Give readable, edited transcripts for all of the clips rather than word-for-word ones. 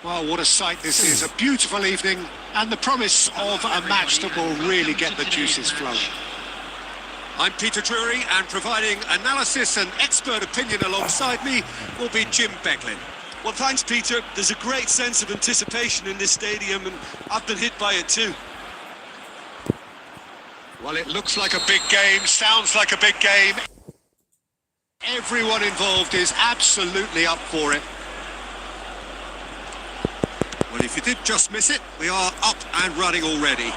Well, what a sight this is. A beautiful evening and the promise of a match that will really get the juices flowing. I'm Peter Drury, and providing analysis and expert opinion alongside me will be Jim Becklin. Well, thanks, Peter. There's a great sense of anticipation in this stadium, and I've been hit by it too. Well, it looks like a big game, sounds like a big game. Everyone involved is absolutely up for it. Well, if you did just miss it, we are up and running already.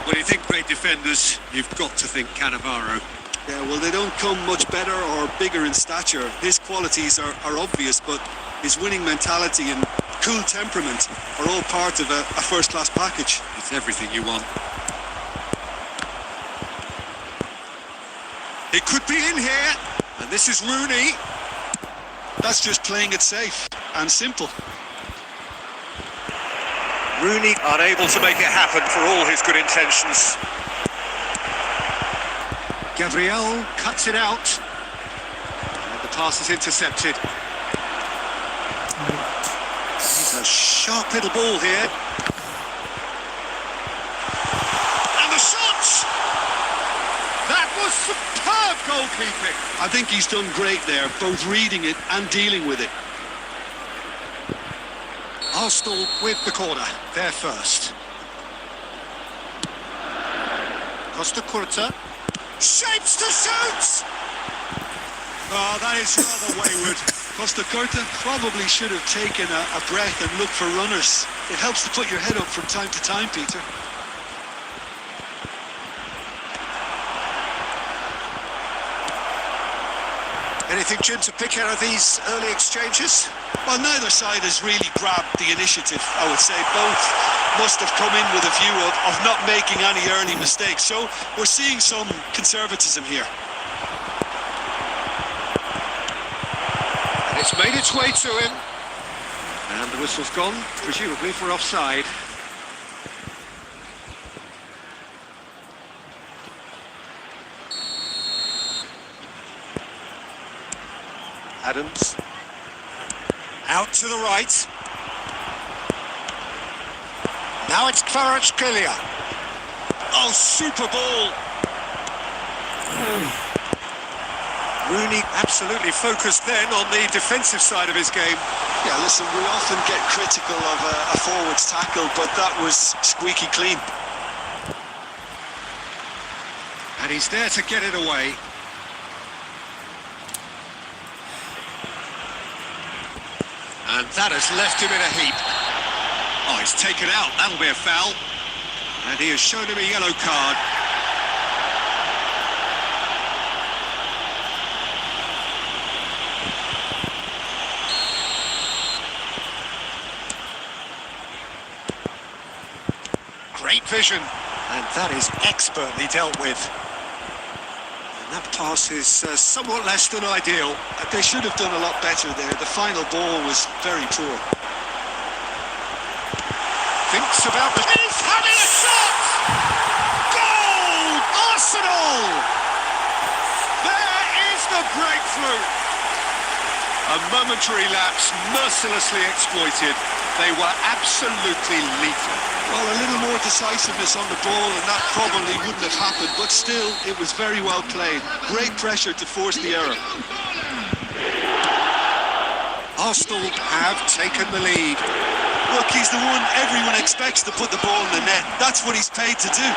When you think great defenders, you've got to think Cannavaro. Yeah, well, they don't come much better or bigger in stature. His qualities are obvious, but his winning mentality and cool temperament are all part of a first-class package. It's everything you want. It could be in here, and this is Rooney. That's just playing it safe and simple. Rooney unable to make it happen for all his good intentions. Gabriel cuts it out, and the pass is intercepted. It's a sharp little ball here. And the shot! That was superb goalkeeping. I think he's done great there, both reading it and dealing with it. Arsenal with the corner, they're first. Costa Curta. Shapes to shoot! Oh, that is rather wayward. Costa Curta probably should have taken a breath and looked for runners. It helps to put your head up from time to time, Peter. Anything, Jim, to pick out of these early exchanges? Well, neither side has really grabbed the initiative, I would say. Both must have come in with a view of not making any early mistakes. So we're seeing some conservatism here. And it's made its way to him. And the whistle's gone, presumably for offside. Adams. Out to the right. Now it's Kvaratskhelia. Oh, super ball. Rooney absolutely focused then on the defensive side of his game. Yeah, listen, we often get critical of a forward's tackle, but that was squeaky clean. And he's there to get it away. And that has left him in a heap. Oh, he's taken out. That'll be a foul. And he has shown him a yellow card. Great vision. And that is expertly dealt with. And that pass is somewhat less than ideal. They should have done a lot better there. The final ball was very poor. Thinks about the... He's having a shot! Goal! Arsenal! There is the breakthrough. A momentary lapse, mercilessly exploited. They were absolutely lethal. Well, a little more decisiveness on the ball and that probably wouldn't have happened, but still, it was very well played. Great pressure to force the error. Arsenal have taken the lead. Look, he's the one everyone expects to put the ball in the net. That's what he's paid to do.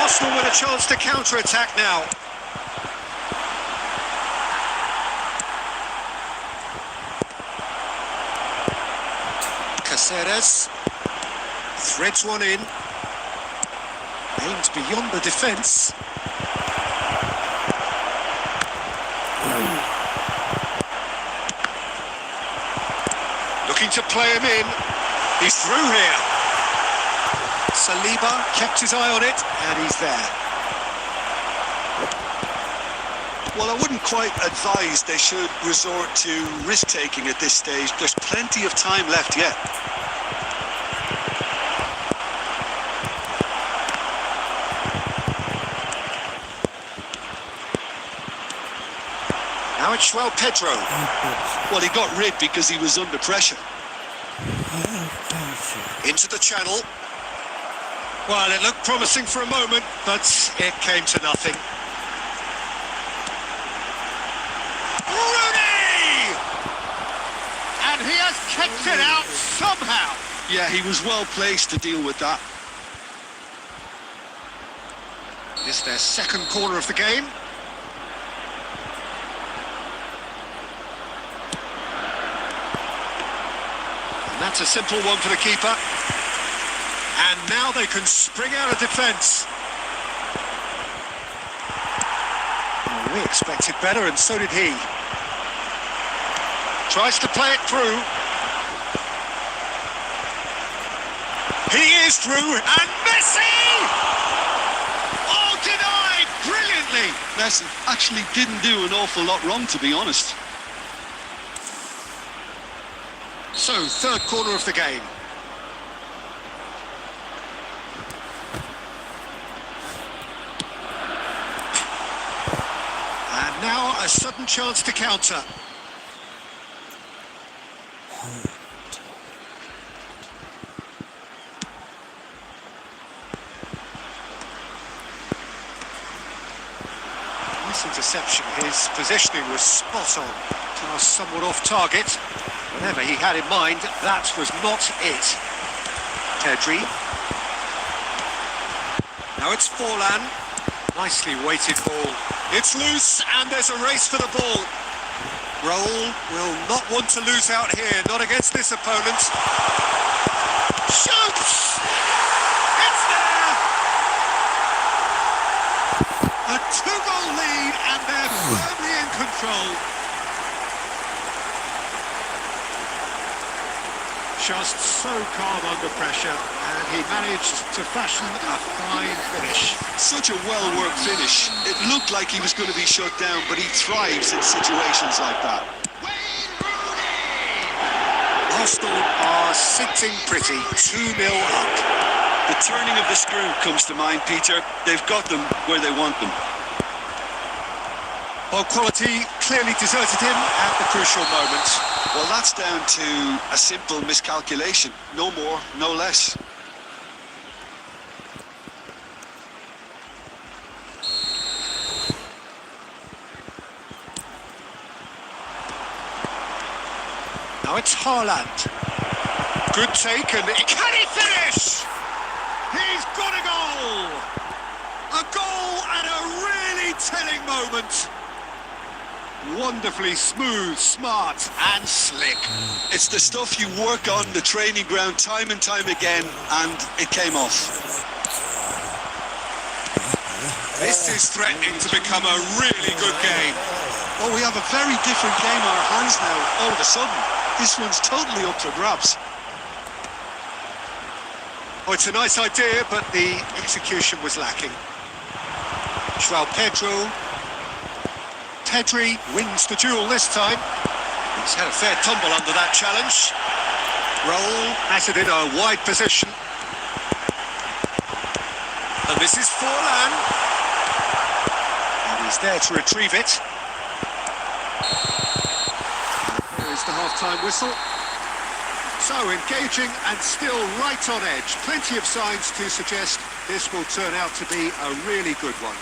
Arsenal with a chance to counter-attack now. Caceres threads one in, aimed beyond the defence. Looking to play him in. He's through here. Saliba kept his eye on it, and he's there. Well, I wouldn't quite advise they should resort to risk-taking at this stage. There's plenty of time left yet. Now it's João Pedro. Well, he got rid because he was under pressure. Into the channel. Well, it looked promising for a moment, but it came to nothing. Rooney! And he has kicked it out somehow. Yeah, he was well placed to deal with that. It's their second corner of the game. And that's a simple one for the keeper. And now they can spring out of defence. Oh, we expected better, and so did he. Tries to play it through. He is through, and Messi! Oh, denied brilliantly! Messi actually didn't do an awful lot wrong, to be honest. So, third corner of the game. And now a sudden chance to counter. Nice interception. His positioning was spot on. Pass somewhat off target. Whatever he had in mind, that was not it. Pedri. Now it's Forlan. Nicely weighted ball. It's loose, and there's a race for the ball. Raul will not want to lose out here, not against this opponent. Shoots! It's there! A two-goal lead, and they're firmly in control. Just so calm under pressure, and he managed to fashion a fine finish. Such a well-worked finish. It looked like he was going to be shut down, but he thrives in situations like that. Arsenal are sitting pretty, 2-0 up. The turning of the screw comes to mind, Peter. They've got them where they want them. Well, quality clearly deserted him at the crucial moment. Well, that's down to a simple miscalculation. No more, no less. Now it's Haaland. Good take, and can he finish? He's got a goal! A goal at a really telling moment. Wonderfully smooth, smart and slick. It's the stuff you work on the training ground time and time again, and it came off. This is threatening to become a really good game. Oh, we have a very different game on our hands now, all of a sudden. This one's totally up for grabs. Oh, it's a nice idea, but the execution was lacking. João Pedro. Pedri wins the duel this time. He's had a fair tumble under that challenge. Raul has it in a wide position. And this is Forlan. And he's there to retrieve it. There is the half-time whistle. So engaging and still right on edge. Plenty of signs to suggest this will turn out to be a really good one.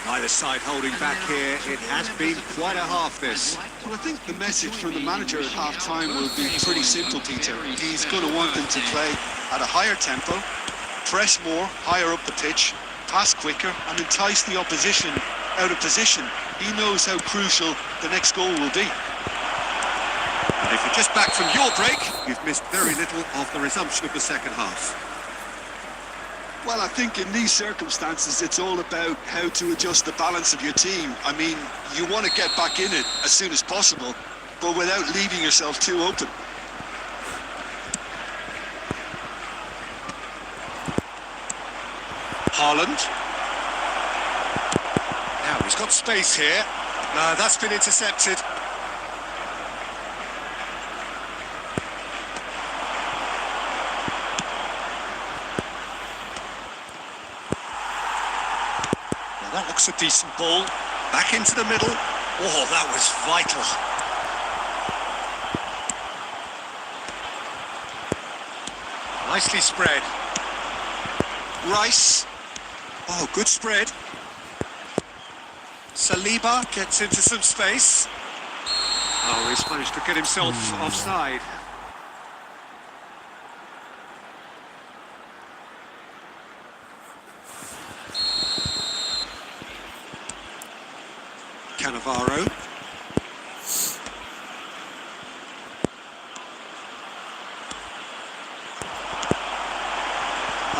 Neither side holding back here. It has been quite a half, this. Well, I think the message from the manager at half-time will be pretty simple, Peter. He's going to want them to play at a higher tempo, press more, higher up the pitch, pass quicker, and entice the opposition out of position. He knows how crucial the next goal will be. And if you're just back from your break, you've missed very little of the resumption of the second half. Well, I think in these circumstances, it's all about how to adjust the balance of your team. I mean, you want to get back in it as soon as possible, but without leaving yourself too open. Haaland. Now he's got space here. No, that's been intercepted. That looks a decent ball. Back into the middle. Oh, that was vital. Nicely spread. Rice. Oh, good spread. Saliba gets into some space. Oh, he's managed to get himself offside. Cannavaro.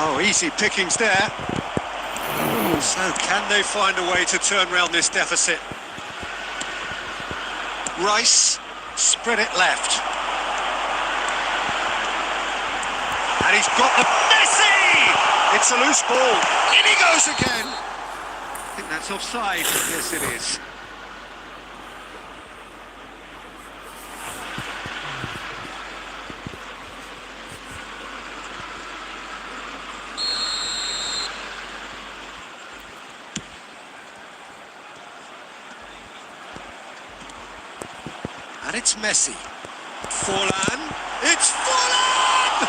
Oh, easy pickings there. So can they find a way to turn around this deficit? Rice, spread it left. And he's got the Messi! It's a loose ball. In he goes again. I think that's offside. Yes, it is. And it's Messi. Forlan. It's Forlan!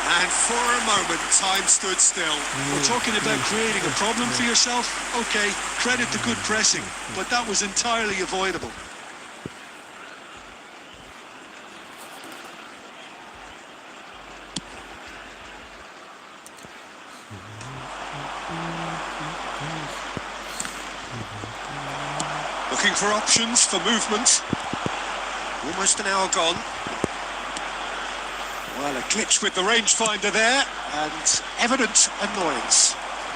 And for a moment, time stood still. We're talking about creating a problem for yourself. Okay, credit to good pressing, but that was entirely avoidable. Looking for options for movement. Almost an hour gone. Well, a glitch with the rangefinder there, and evident annoyance.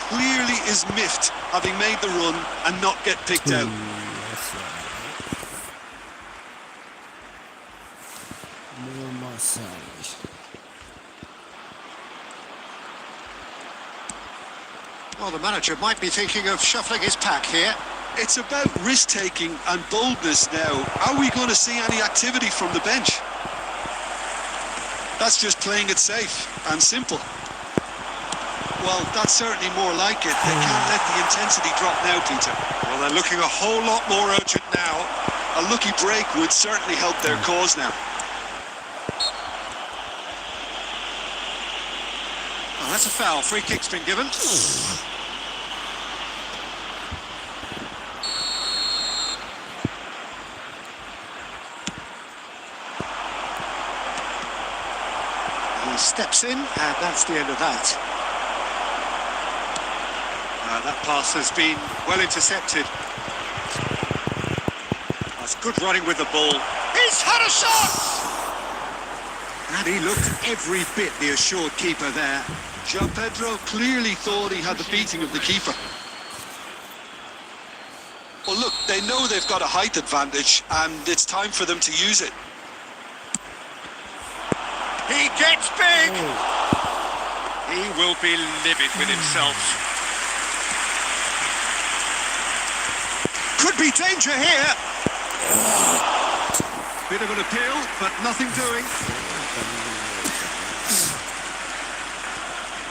Clearly is miffed, having made the run and not get picked out. Well, the manager might be thinking of shuffling his pack here. It's about risk-taking and boldness now. Are we going to see any activity from the bench? That's just playing it safe and simple. Well, that's certainly more like it. They can't let the intensity drop now, Peter. Well, they're looking a whole lot more urgent now. A lucky break would certainly help their cause now. Oh, that's a foul. Free kick's been given. He steps in, and that's the end of that. That pass has been well intercepted. That's good running with the ball. He's had a shot! And he looked every bit the assured keeper there. João Pedro clearly thought he had the beating of the keeper. Well, look, they know they've got a height advantage, and it's time for them to use it. He gets big! He will be livid with himself. Could be danger here. Bit of an appeal, but nothing doing.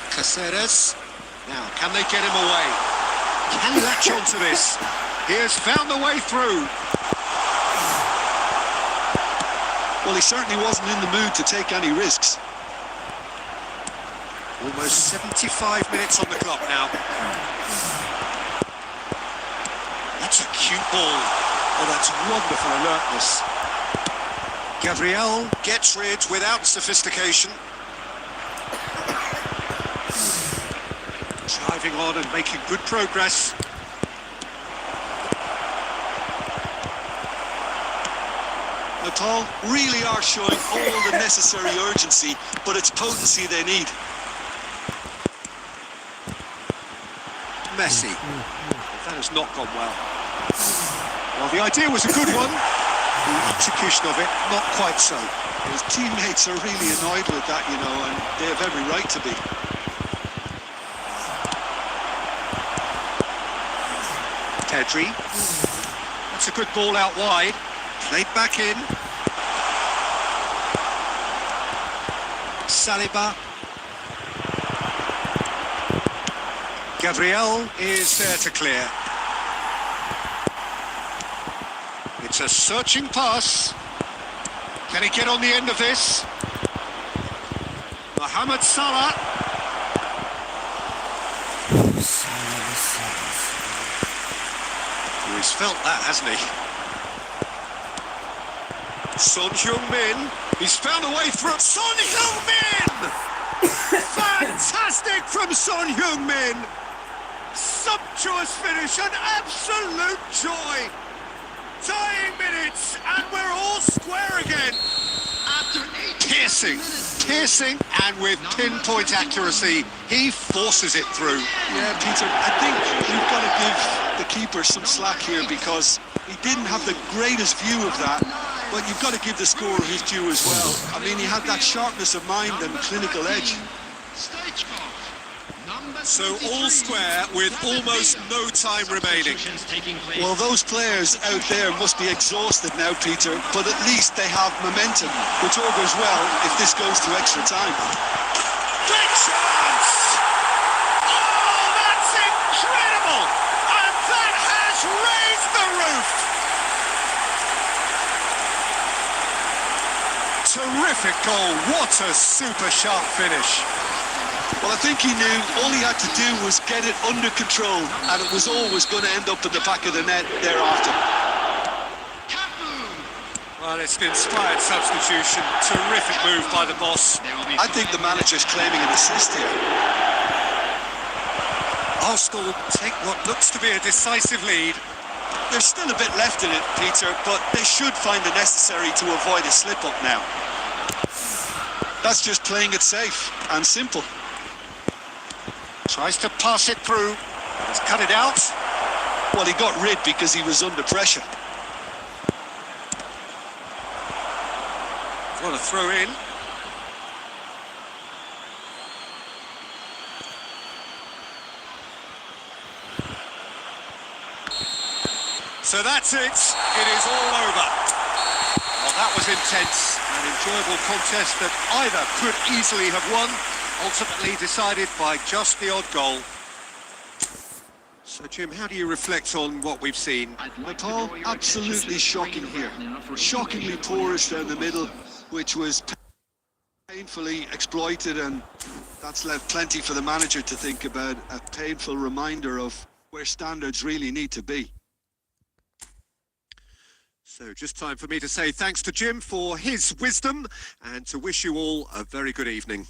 Caceres. Now, can they get him away? Can he latch onto this? He has found the way through. Well, he certainly wasn't in the mood to take any risks. Almost 75 minutes on the clock now. That's a cute ball. Oh, that's wonderful alertness. Gabriel gets rid without sophistication. Driving on and making good progress. Natal really are showing all the necessary urgency, but it's potency they need. Messi. That has not gone well. Well, the idea was a good one. The execution of it, not quite so. His teammates are really annoyed with that, you know, and they have every right to be. Pedri. That's a good ball out wide. Played back in. Saliba. Gabriel is there to clear. It's a searching pass. Can he get on the end of this? Mohamed Salah. Oh, he's felt that, hasn't he? Son Heung-min. He's found a way through. Son Heung-min! Fantastic from Son Heung-min! Sumptuous finish, an absolute joy! Dying minutes, and we're all square again! Piercing, and with pinpoint accuracy, he forces it through. Yeah, Peter, I think we've got to give the keeper some slack here because he didn't have the greatest view of that, but you've got to give the scorer his due as well. I mean, he had that sharpness of mind and clinical edge. So all square with almost no time remaining. Well, those players out there must be exhausted now, Peter, but at least they have momentum, which augurs well if this goes to extra time. Big chance! Oh, that's incredible! And that has raised the roof! Terrific goal, what a super sharp finish. Well, I think he knew all he had to do was get it under control, and it was always going to end up in the back of the net thereafter. Well, it's an inspired substitution. Terrific move by the boss. I think the manager's claiming an assist here. Arsenal take what looks to be a decisive lead. There's still a bit left in it, Peter, but they should find the necessary to avoid a slip-up now. That's just playing it safe and simple. Tries to pass it through. He's cut it out. Well, he got rid because he was under pressure. What a throw in. So that's it. It is all over. Well, that was intense. An enjoyable contest that either could easily have won. Ultimately decided by just the odd goal. So, Jim, how do you reflect on what we've seen? Paul, absolutely shocking here. Shockingly porous down the middle, which was painfully exploited, and that's left plenty for the manager to think about. A painful reminder of where standards really need to be. So, just time for me to say thanks to Jim for his wisdom and to wish you all a very good evening.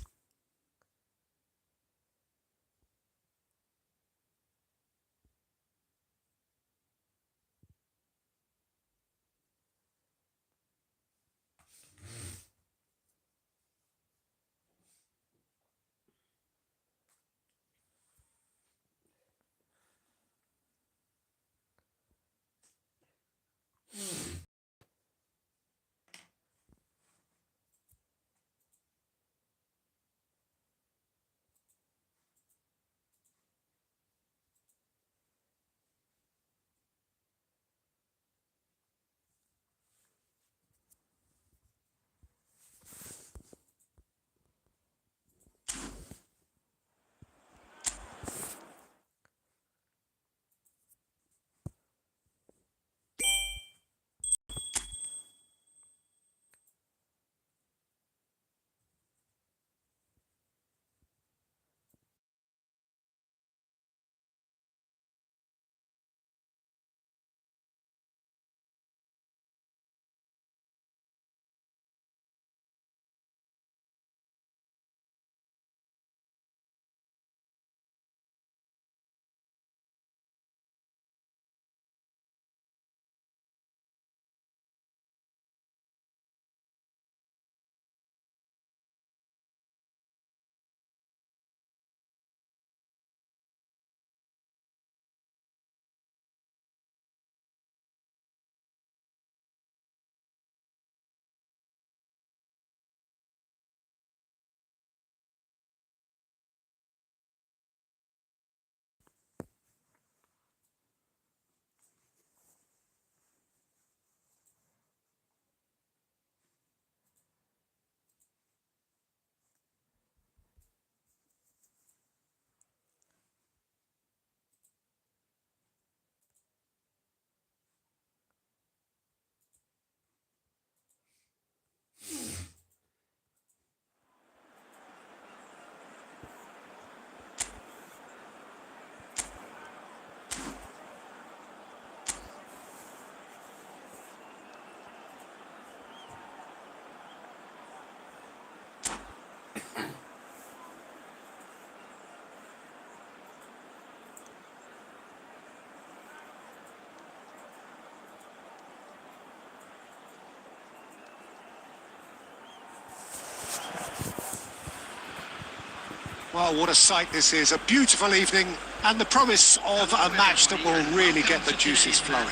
Well, what a sight this is. A beautiful evening and the promise of a match that will really get the juices flowing.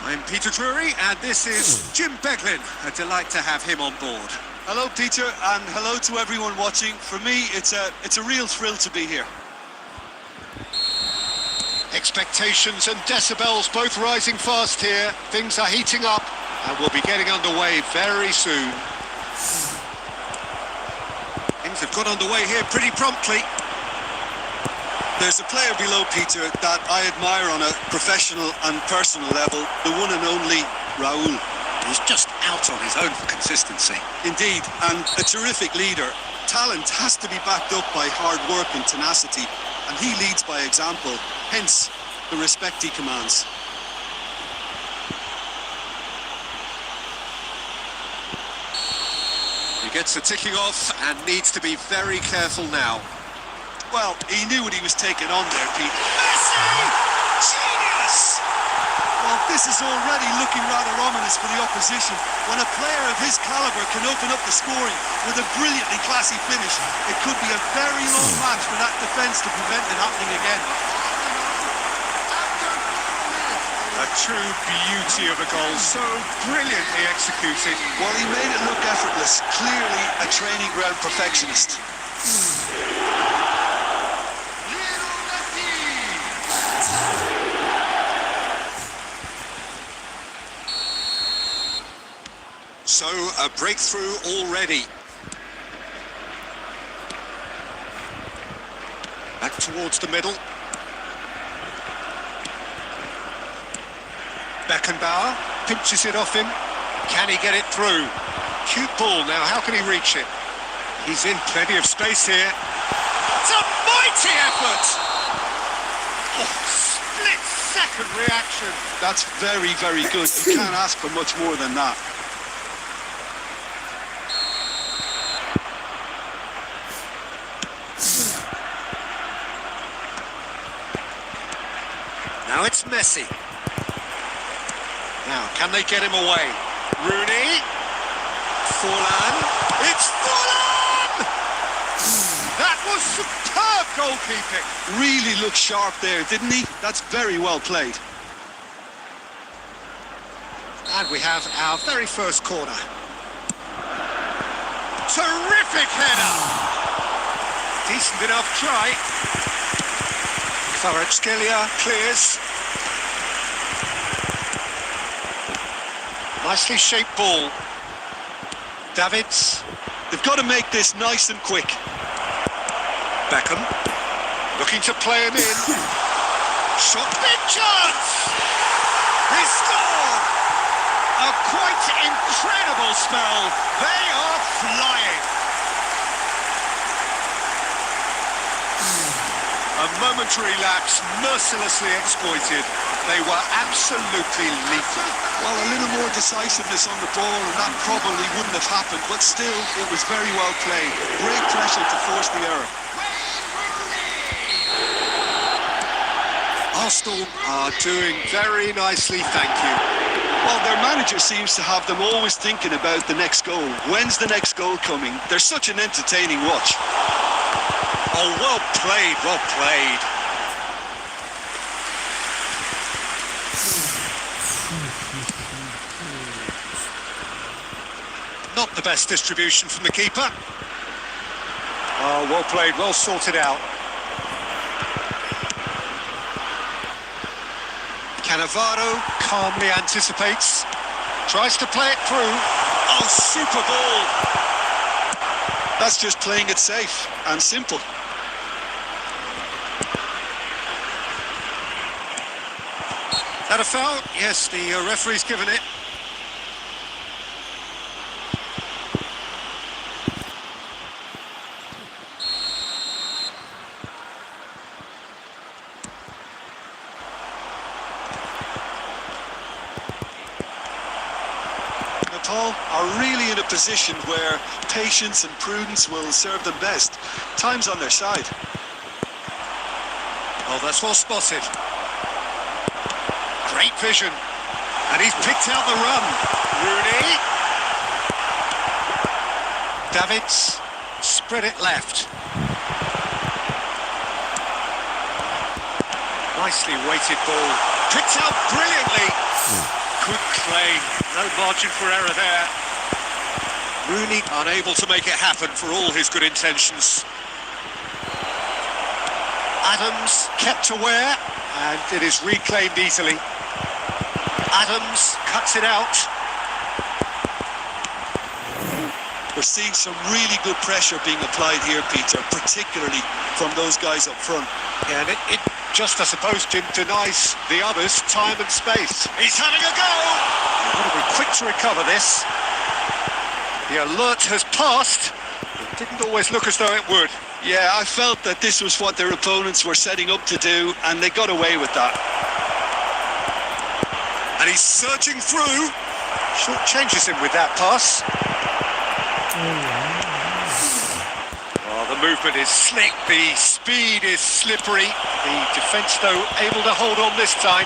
I'm Peter Drury and this is Jim Beglin. A delight to have him on board. Hello, Peter, and hello to everyone watching. For me, it's a real thrill to be here. Expectations and decibels both rising fast here. Things are heating up and we'll be getting underway very soon. Things have got underway here pretty promptly. There's a player below, Peter, that I admire on a professional and personal level, the one and only Raúl. He's just out on his own for consistency. Indeed, and a terrific leader. Talent has to be backed up by hard work and tenacity, and he leads by example, hence the respect he commands. He gets the ticking off and needs to be very careful now. Well, he knew what he was taking on there, Pete. Messi! Genius! Well, this is already looking rather ominous for the opposition. When a player of his calibre can open up the scoring with a brilliantly classy finish, it could be a very long match for that defence to prevent it happening again. A true beauty of a goal, so brilliantly executed. Well, he made it look effortless. Clearly a training ground perfectionist. So, a breakthrough already. Back towards the middle. Beckenbauer pinches it off him. Can he get it through? Cute ball now, how can he reach it? He's in plenty of space here. It's a mighty effort! Oh, split-second reaction. That's very, very good. You can't ask for much more than that. Now it's Messi. Now, can they get him away? Rooney. Forlan. It's Forlan! That was superb goalkeeping. Really looked sharp there, didn't he? That's very well played. And we have our very first corner. Terrific header! Decent enough try. Kvaratskhelia clears. Nicely shaped ball. Davids. They've got to make this nice and quick. Beckham. Looking to play him in. Shot. Big chance! He scored! A quite incredible spell. They are flying. A momentary lapse, mercilessly exploited. They were absolutely lethal. Well, a little more decisiveness on the ball and that probably wouldn't have happened, but still, it was very well played. Great pressure to force the error. Arsenal are doing very nicely, thank you. Well, their manager seems to have them always thinking about the next goal. When's the next goal coming? They're such an entertaining watch. Oh, well played, well played. Not the best distribution from the keeper. Oh, well played, well sorted out. Cannavaro calmly anticipates. Tries to play it through. Oh, super ball. That's just playing it safe and simple. That a foul? Yes, the referee's given it. Nepal are really in a position where patience and prudence will serve them best. Time's on their side. Oh, that's well spotted. Great vision. And he's picked out the run. Rooney. Davids. Spread it left. Nicely weighted ball. Picked out brilliantly. Good claim. No margin for error there. Rooney unable to make it happen for all his good intentions. Adams kept aware, and it is reclaimed easily. Adams cuts it out. We're seeing some really good pressure being applied here, Peter, particularly from those guys up front. Yeah, and it just, I suppose, denies the others time and space. He's having a go! You've got to be quick to recover this. The alert has passed. It didn't always look as though it would. Yeah, I felt that this was what their opponents were setting up to do, and they got away with that. And he's surging through. Short changes him with that pass. Oh, the movement is slick, the speed is slippery. The defence, though, able to hold on this time.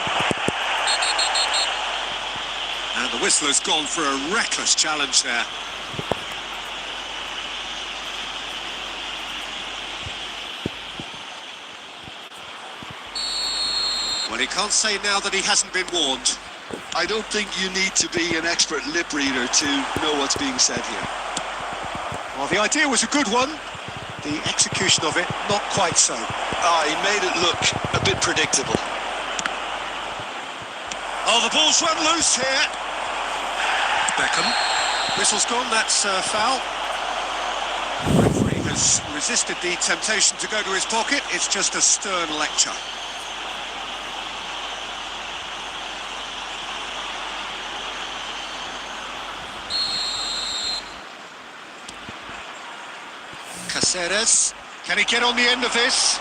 And the whistle has gone for a reckless challenge there. Well, he can't say now that he hasn't been warned. I don't think you need to be an expert lip reader to know what's being said here. Well, the idea was a good one. The execution of it, not quite so. He made it look a bit predictable. Oh, the ball's run loose here. Beckham. Whistle's gone, that's foul. The referee has resisted the temptation to go to his pocket. It's just a stern lecture. Caceres, can he get on the end of this?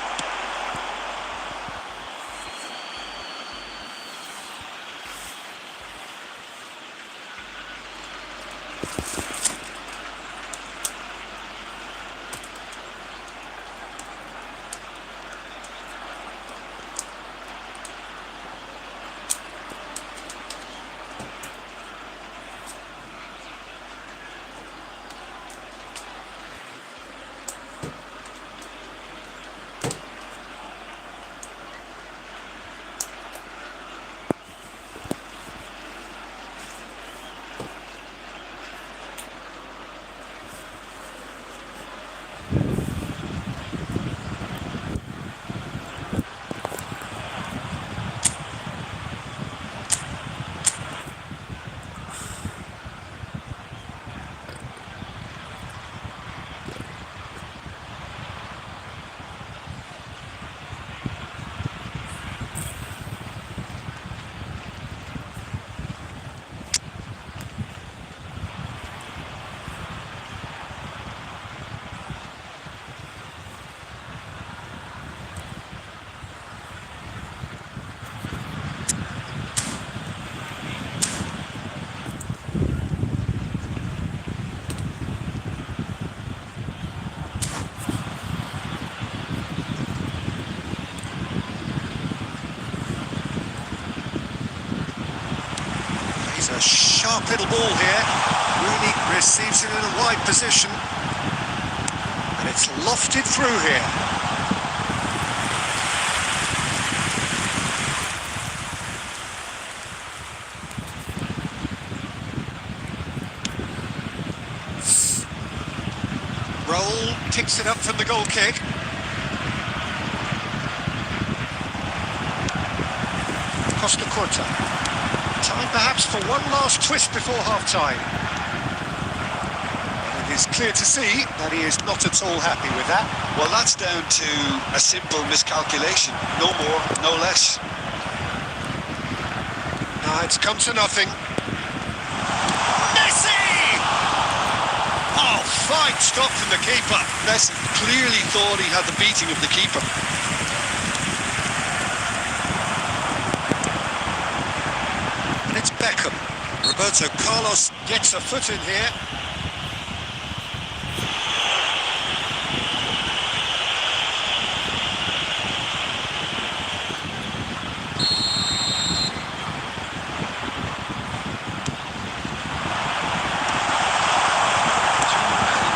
A sharp little ball here. Rooney receives it in a wide position, and it's lofted through here. Roll picks it up from the goal kick. Costa Curta. Time perhaps for one last twist before half-time. It is clear to see that he is not at all happy with that. Well, that's down to a simple miscalculation. No more, no less. No, it's come to nothing. Messi! Oh, fine stop from the keeper. Messi clearly thought he had the beating of the keeper. It's Beckham. Roberto Carlos gets a foot in here.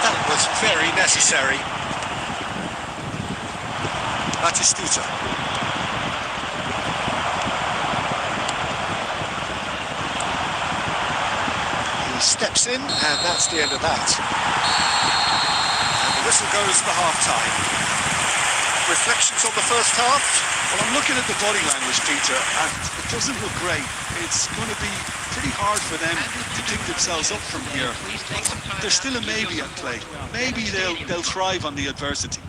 That was very necessary. Batistuta. He steps in, and that's the end of that. And the whistle goes for half-time. Reflections on the first half? Well, I'm looking at the body language, Peter, and it doesn't look great. It's going to be pretty hard for them to pick themselves up from here. There's still a maybe at play. Maybe they'll thrive on the adversity.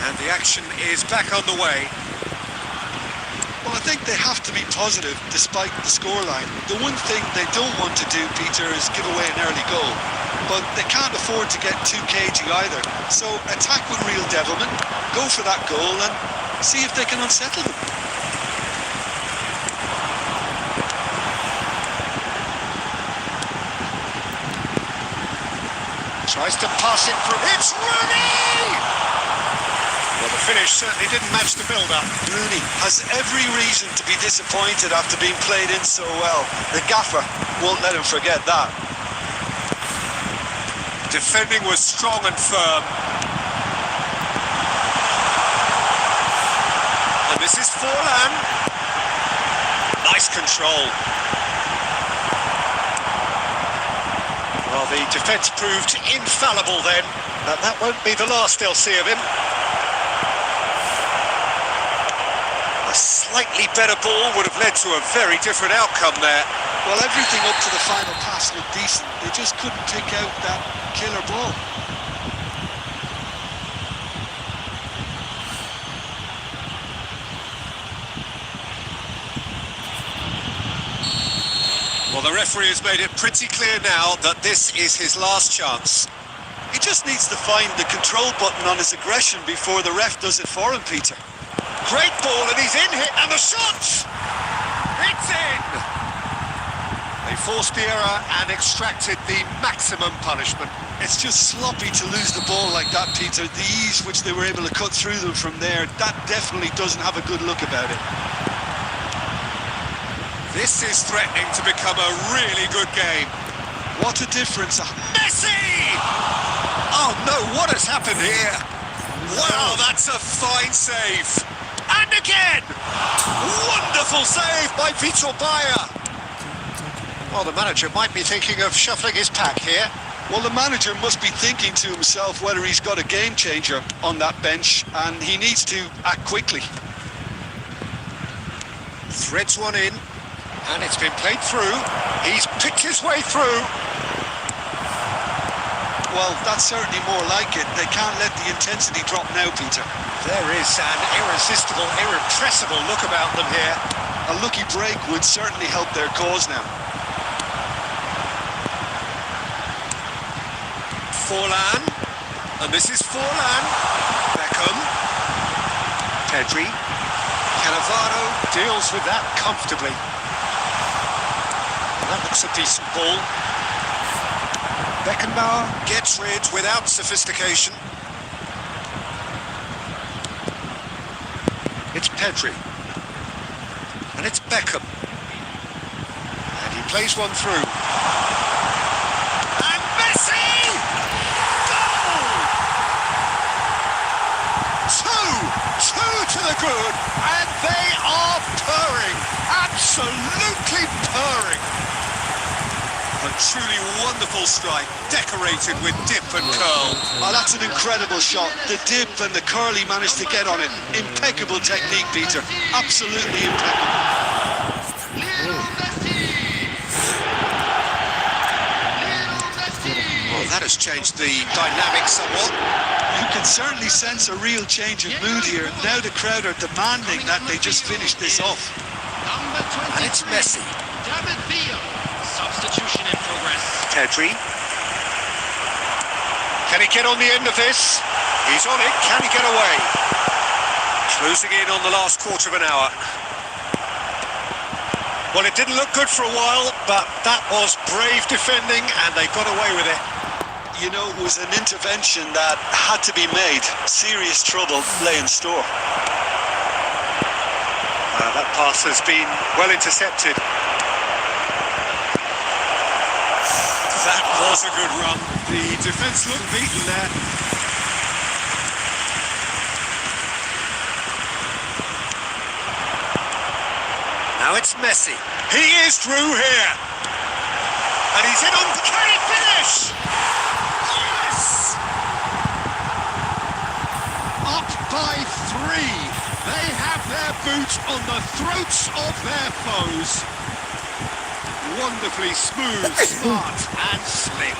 And the action is back on the way. Well, I think they have to be positive despite the scoreline. The one thing they don't want to do, Peter, is give away an early goal. But they can't afford to get too cagey either. So attack with real devilment, go for that goal and see if they can unsettle them. Tries to pass it through. It's Rooney! Well, the finish certainly didn't match the build-up. Rooney has every reason to be disappointed after being played in so well. The gaffer won't let him forget that. Defending was strong and firm. And this is Forlan. Nice control. Well, the defence proved infallible then, and that won't be the last they'll see of him. A slightly better ball would have led to a very different outcome there. Well, everything up to the final pass looked decent. They just couldn't pick out that killer ball. Well, the referee has made it pretty clear now that this is his last chance. He just needs to find the control button on his aggression before the ref does it for him, Peter. Great ball, and he's in here, and the shot! It's in! They forced the error and extracted the maximum punishment. It's just sloppy to lose the ball like that, Peter. The ease which they were able to cut through them from there, that definitely doesn't have a good look about it. This is threatening to become a really good game. What a difference. Messi! Oh no, what has happened here? Wow, that's a fine save. And again! Wonderful save by Vitor Bayer. Well, the manager might be thinking of shuffling his pack here. Well, the manager must be thinking to himself whether he's got a game changer on that bench, and he needs to act quickly. Threads one in, and it's been played through. He's picked his way through. Well, that's certainly more like it. They can't let the intensity drop now, Peter. There is an irresistible, irrepressible look about them here. A lucky break would certainly help their cause now. Forlan, and this is Forlan. Beckham. Pedri. Cannavaro deals with that comfortably. That looks a decent ball. Beckenbauer gets rid without sophistication. It's Pedri. And it's Beckham. And he plays one through. And Messi! Goal! Two to the good, and they are purring. Absolutely purring. A truly wonderful strike, decorated with dip and curl. Oh, that's an incredible shot. The dip and the curl he managed to get on it. Impeccable technique, Peter. Absolutely impeccable. Well, that has changed the dynamic somewhat. You can certainly sense a real change of mood here. Now the crowd are demanding that they just finish this off. And it's Messi. Substitution in progress. Pedri. Can he get on the end of this? He's on it. Can he get away? Closing in on the last quarter of an hour. Well, it didn't look good for a while, but that was brave defending, and they got away with it. You know, it was an intervention that had to be made. Serious trouble lay in store. That pass has been well intercepted. That was a good run. The defence looked beaten there. Now it's Messi. He is through here. And he's in on... Can he finish? Yes! Up by 3. They have their boot on the throats of their foes. Wonderfully smooth, smart and slick.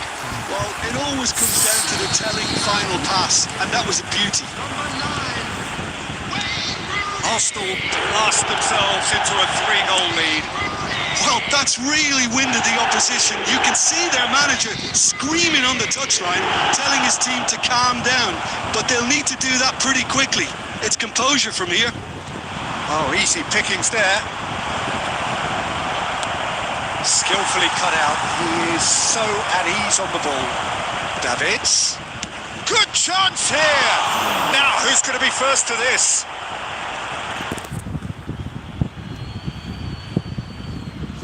Well, it always comes down to the telling final pass, and that was a beauty. Arsenal blast themselves into a 3-goal lead. Well, that's really winded the opposition. You can see their manager screaming on the touchline, telling his team to calm down. But they'll need to do that pretty quickly. It's composure from here. Oh, easy pickings there. Skillfully cut out. He is so at ease on the ball. Davids. Good chance here. Now, who's going to be first to this?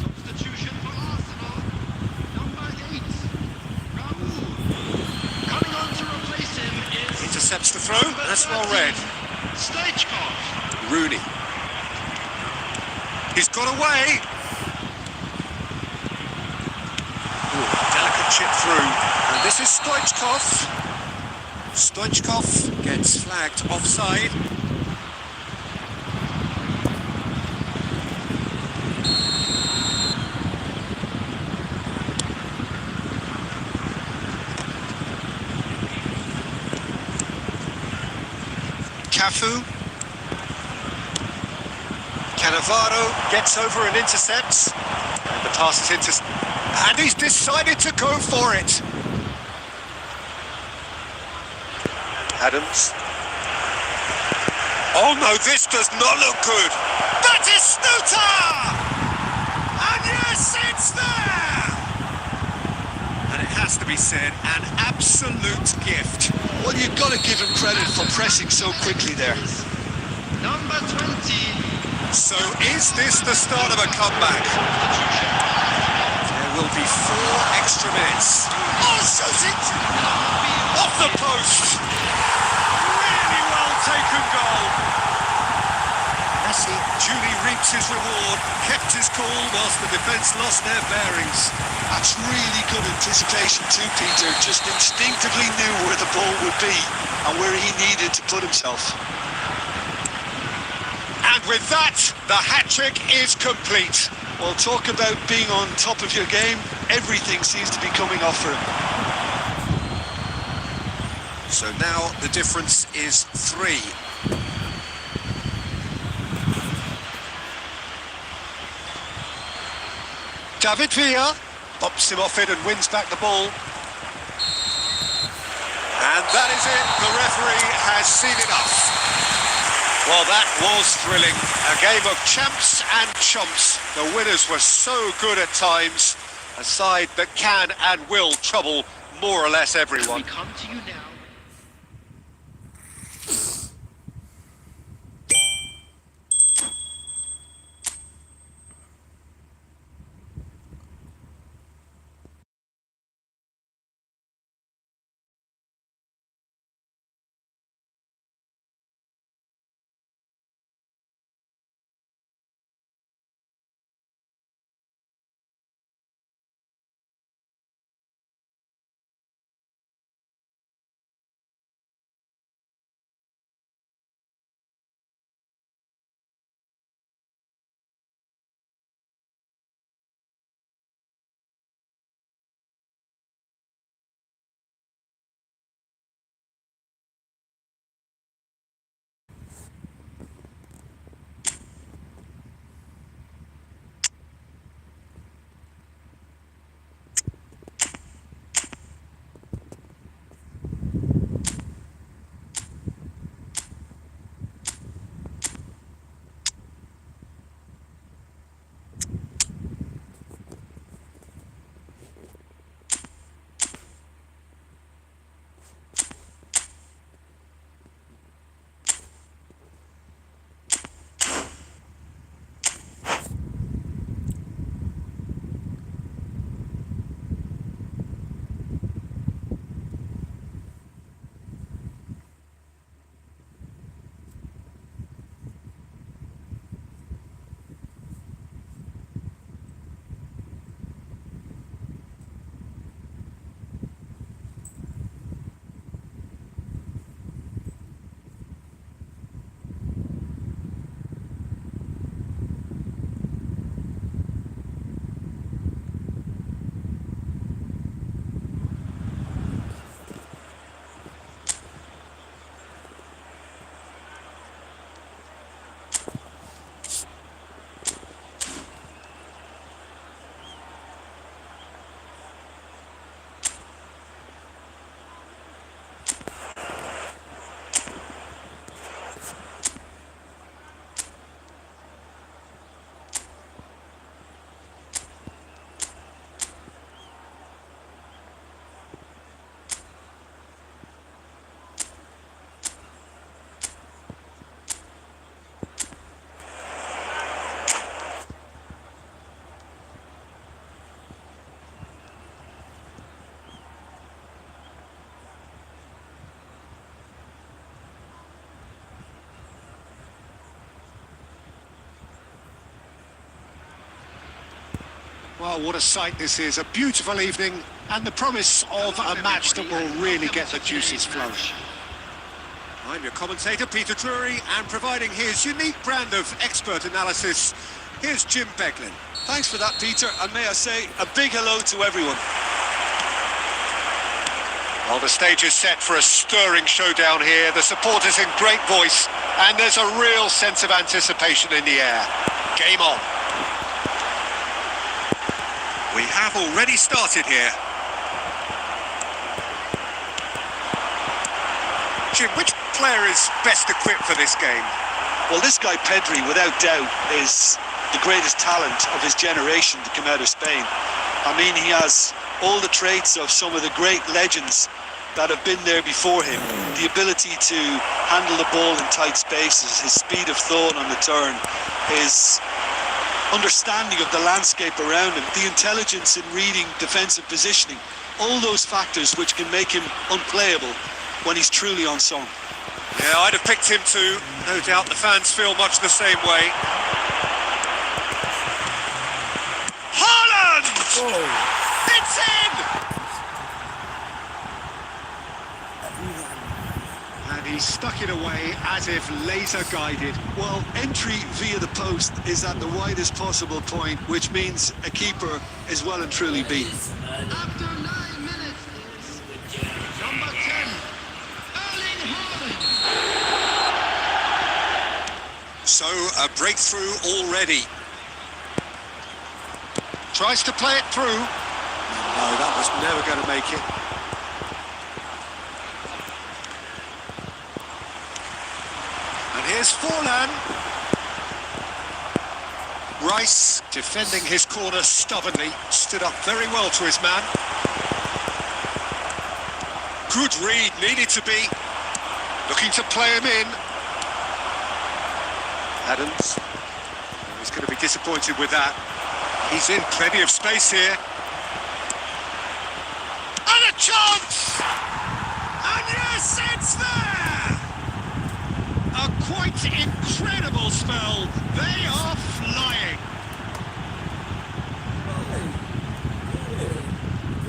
Substitution for Arsenal. Number 8. Raoul. Coming on to replace him is... Intercepts the throw. That's well read. Stoichkov. Rooney. He's got away. Delicate chip through, and this is Stoichkov. Stoichkov gets flagged offside. Cafu. Cannavaro gets over and intercepts, and the pass is intercepted. And he's decided to go for it. Adams. Oh no, this does not look good. That is Snuta! And yes, it's there! And it has to be said, an absolute gift. Well, you've got to give him credit for pressing so quickly there. Number 20. So is this the start of a comeback? Will be 4 extra minutes. Oh, shoots it! Off the post! Really well taken goal. Messi duly reaps his reward, kept his cool whilst the defence lost their bearings. That's really good anticipation too, Peter. Just instinctively knew where the ball would be and where he needed to put himself. And with that, the hat-trick is complete. Well, talk about being on top of your game. Everything seems to be coming off for him. So now the difference is 3. David Villa bops him off it and wins back the ball. And that is it. The referee has seen enough. Well, that was thrilling. A game of champs and chumps. The winners were so good at times. A side that can and will trouble more or less everyone. We come to you now. Well, what a sight this is. A beautiful evening and the promise of a match that will really get the juices flowing. I'm your commentator, Peter Drury, and providing his unique brand of expert analysis, here's Jim Beglin. Thanks for that, Peter, and may I say a big hello to everyone. Well, the stage is set for a stirring showdown here. The supporters in great voice, and there's a real sense of anticipation in the air. Game on. We have already started here. Jim, which player is best equipped for this game? Well, this guy Pedri, without doubt, is the greatest talent of his generation to come out of Spain. I mean, he has all the traits of some of the great legends that have been there before him. The ability to handle the ball in tight spaces, his speed of thought on the turn, his understanding of the landscape around him, the intelligence in reading defensive positioning, all those factors which can make him unplayable when he's truly on song. Yeah, I'd have picked him too. No doubt the fans feel much the same way. Haaland! Oh. It's in! And he stuck it away as if laser guided. Well, entry via the post is at the widest possible point, which means a keeper is well and truly beaten. After 9 minutes is number 10, Erling Haaland. So, a breakthrough already. Tries to play it through. No, that was never going to make it. And here's Forlan. Rice, defending his corner stubbornly, stood up very well to his man. Good read, needed to be. Looking to play him in. Adams. He's going to be disappointed with that. He's in plenty of space here. And a chance! And yes, it's there! A quite incredible spell. They are flying.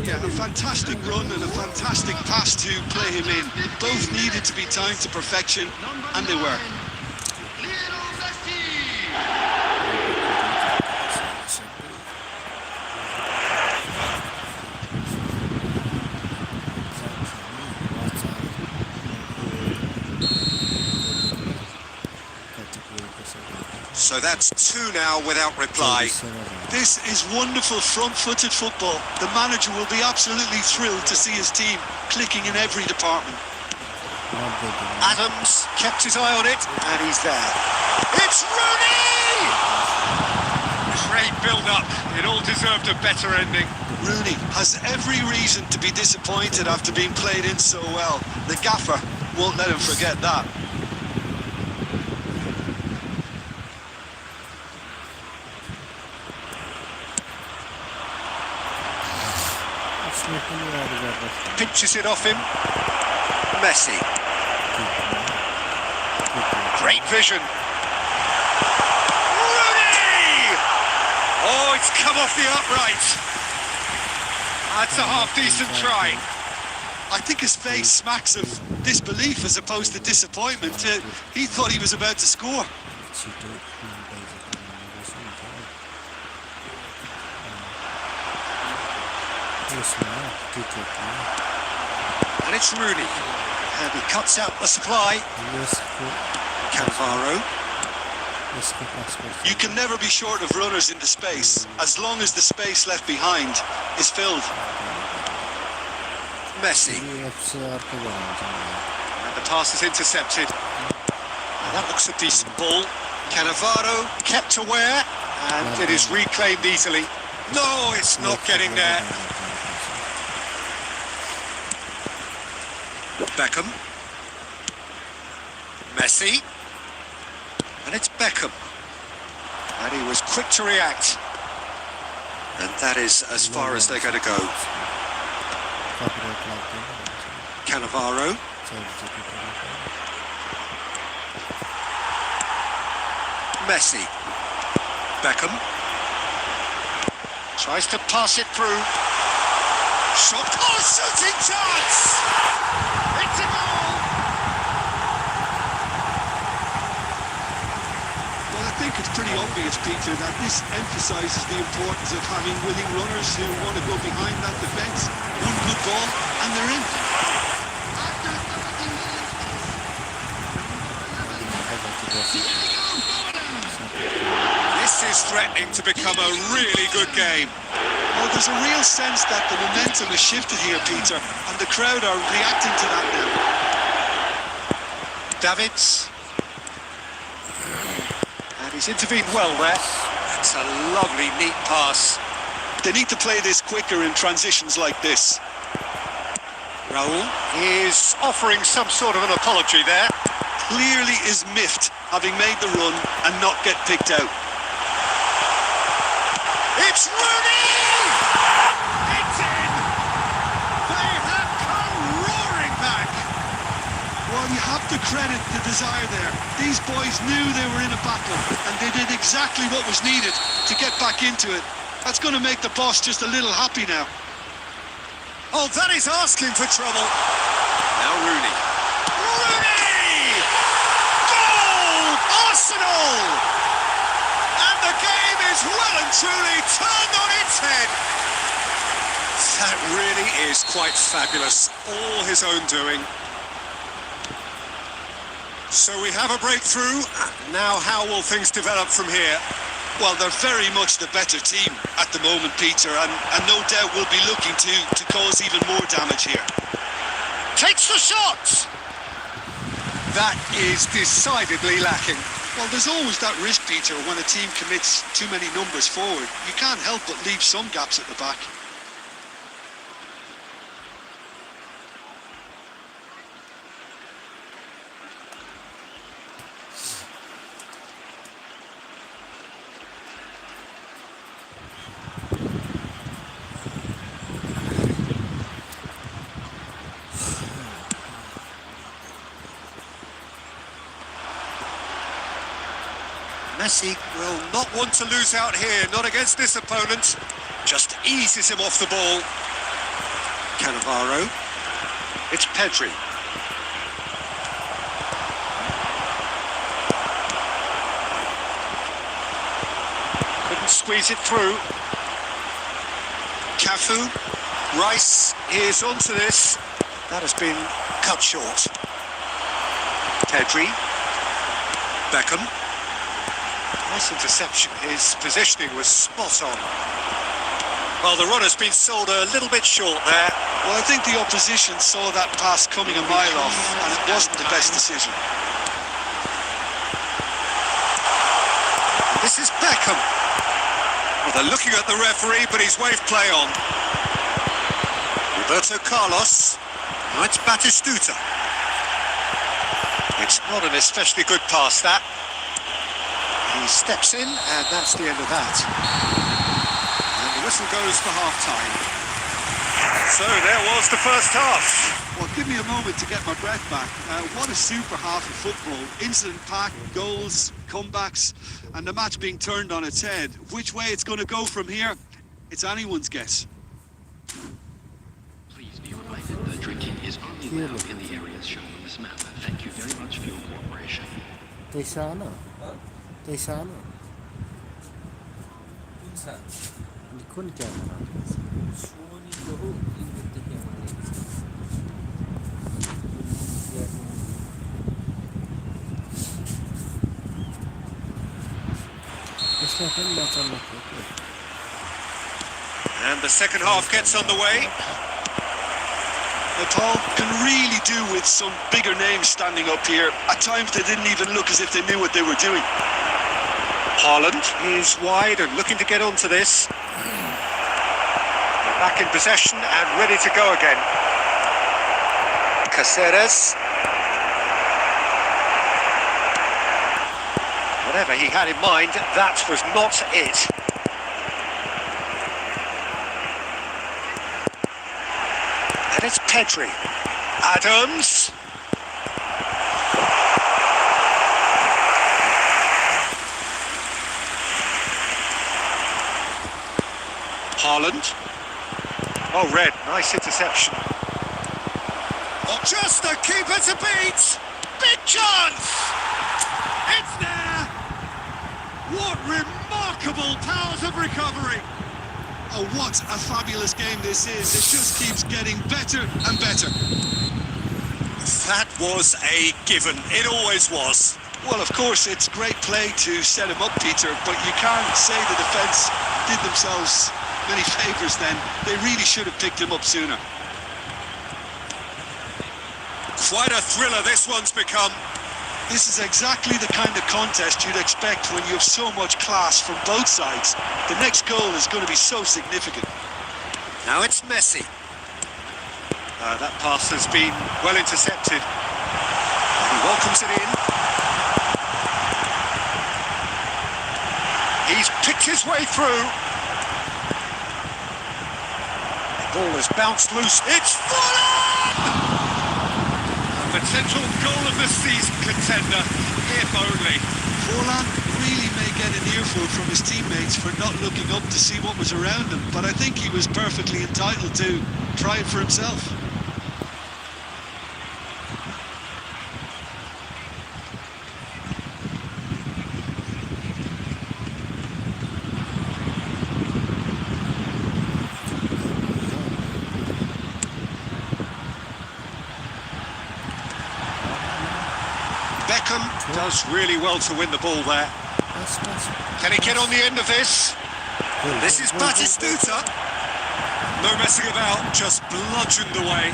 Yeah, a fantastic run and a fantastic pass to play him in. Both needed to be timed to perfection, and they were. So that's two now without reply. This is wonderful front-footed football. The manager will be absolutely thrilled to see his team clicking in every department. Adams kept his eye on it, and he's there. It's Rooney! Great build-up. It all deserved a better ending. Rooney has every reason to be disappointed after being played in so well. The gaffer won't let him forget that. Pinches it off him. Messi. Great vision. Rooney! Oh, it's come off the upright. That's a half-decent try. I think his face smacks of disbelief as opposed to disappointment. He thought he was about to score. And it's Rooney. And he cuts out the supply. Cannavaro. You can never be short of runners into space, as long as the space left behind is filled. Messi. And the pass is intercepted. And that looks a decent ball. Cannavaro kept aware, and it is reclaimed easily. No, it's not getting there. Beckham. Messi. And it's Beckham. And he was quick to react. And that is as far as they're going to go. Cannavaro. Messi. Beckham. Tries to pass it through. Shot. Oh, shooting chance! It's a goal! Well, I think it's pretty obvious, Peter, that this emphasises the importance of having willing runners who want to go behind that defence. One good ball, and they're in. After 30 minutes, Diego Forlan. This is threatening to become a really good game. Well, there's a real sense that the momentum has shifted here, Peter, and the crowd are reacting to that now. Davids. And he's intervened well there. That's a lovely, neat pass. They need to play this quicker in transitions like this. Raul is offering some sort of an apology there. Clearly is miffed, having made the run and not get picked out. It's Rooney! It's in! They have come roaring back! Well, you have to credit the desire there. These boys knew they were in a battle, and they did exactly what was needed to get back into it. That's going to make the boss just a little happy now. Oh, that is asking for trouble. Now Rooney. Rooney! Goal! Arsenal! And the game is well and truly turned on its head. That really is quite fabulous. All his own doing. So we have a breakthrough. Now how will things develop from here? Well, they're very much the better team at the moment, Peter, and no doubt will be looking to cause even more damage here. Takes the shot! That is decidedly lacking. Well, there's always that risk, Peter, when a team commits too many numbers forward. You can't help but leave some gaps at the back. Messi will not want to lose out here, not against this opponent. Just eases him off the ball. Cannavaro. It's Pedri. Couldn't squeeze it through. Cafu. Rice is onto this. That has been cut short. Pedri. Beckham. Nice interception. His positioning was spot on. Well, the runner's been sold a little bit short there. Well, I think the opposition saw that pass coming a mile off, and it wasn't the best decision. This is Beckham. Well, they're looking at the referee, but he's waved play on. Roberto Carlos. Now it's Batistuta. It's not an especially good pass, that. He steps in, and that's the end of that. And the whistle goes for half-time. So there was the first half. Well, give me a moment to get my breath back. What a super half of football. Incident-packed, goals, comebacks, and the match being turned on its head. Which way it's going to go from here, it's anyone's guess. Please be reminded that drinking is only allowed in the areas shown on this map. Thank you very much for your cooperation. Di sana. Di sana. Hindi ko na And the second half gets underway. Paul can really do with some bigger names standing up here. At times they didn't even look as if they knew what they were doing. Haaland is wide and looking to get onto this. They're back in possession and ready to go again. Caceres. Whatever he had in mind, that was not it. And it's Pedri. Adams. Holland. Oh, Red, nice interception. Oh, just the keeper to beat! Big chance! It's there! What remarkable powers of recovery! Oh, what a fabulous game this is. It just keeps getting better and better. That was a given. It always was. Well, of course, it's great play to set him up, Peter, but you can't say the defence did themselves many favours then. They really should have picked him up sooner. Quite a thriller this one's become. This is exactly the kind of contest you'd expect when you have so much class from both sides. The next goal is going to be so significant. Now it's Messi. That pass has been well intercepted. And he welcomes it in. He's picked his way through. The ball has bounced loose. It's Fulham! Potential goal of the season contender, if only. Forlan really may get an earful from his teammates for not looking up to see what was around him, but I think he was perfectly entitled to try it for himself. Beckham does really well to win the ball there. Can he get on the end of this? This is Batistuta. No messing about, just bludgeoned away.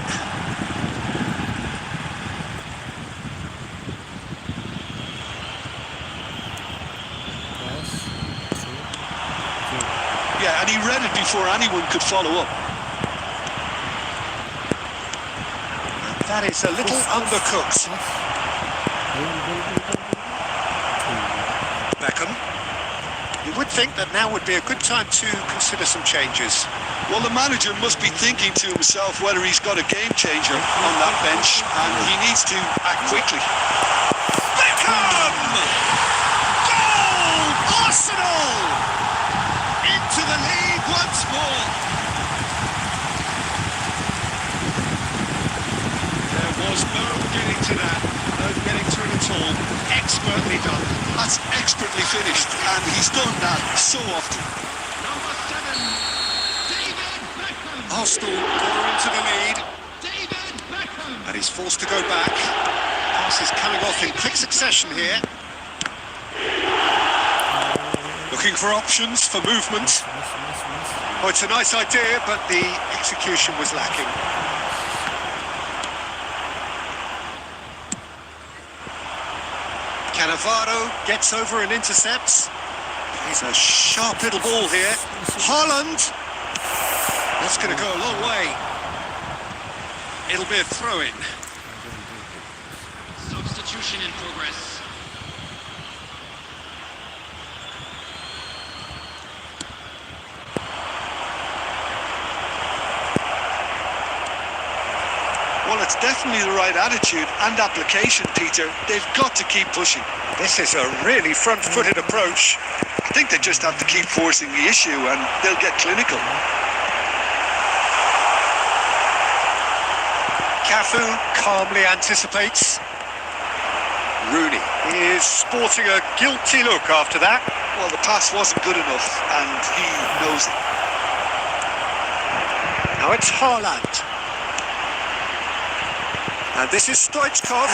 Yeah, and he read it before anyone could follow up. That is a little undercooked. Beckham. You would think that now would be a good time to consider some changes. Well, the manager must be thinking to himself whether he's got a game changer on that bench, and he needs to act quickly. Beckham! Goal! Arsenal! Into the lead once more. There was no getting to that. No getting to it at all. Expertly done. That's expertly finished, and he's done that so often. Number 7, David Beckham. Arsenal go into the lead, David Beckham. and he's forced to go back. Pass is coming off in quick succession here. Looking for options for movement. Oh, it's a nice idea, but the execution was lacking. Cannavaro gets over and intercepts. He's a sharp little ball here. Holland! That's going to go a long way. It'll be a throw-in. Substitution in progress. Well, it's definitely the right attitude and application, Peter. They've got to keep pushing. This is a really front-footed approach. I think they just have to keep forcing the issue and they'll get clinical. Cafu calmly anticipates. Rooney is sporting a guilty look after that. Well, the pass wasn't good enough and he knows it. Now it's Haaland. And this is Stoichkov.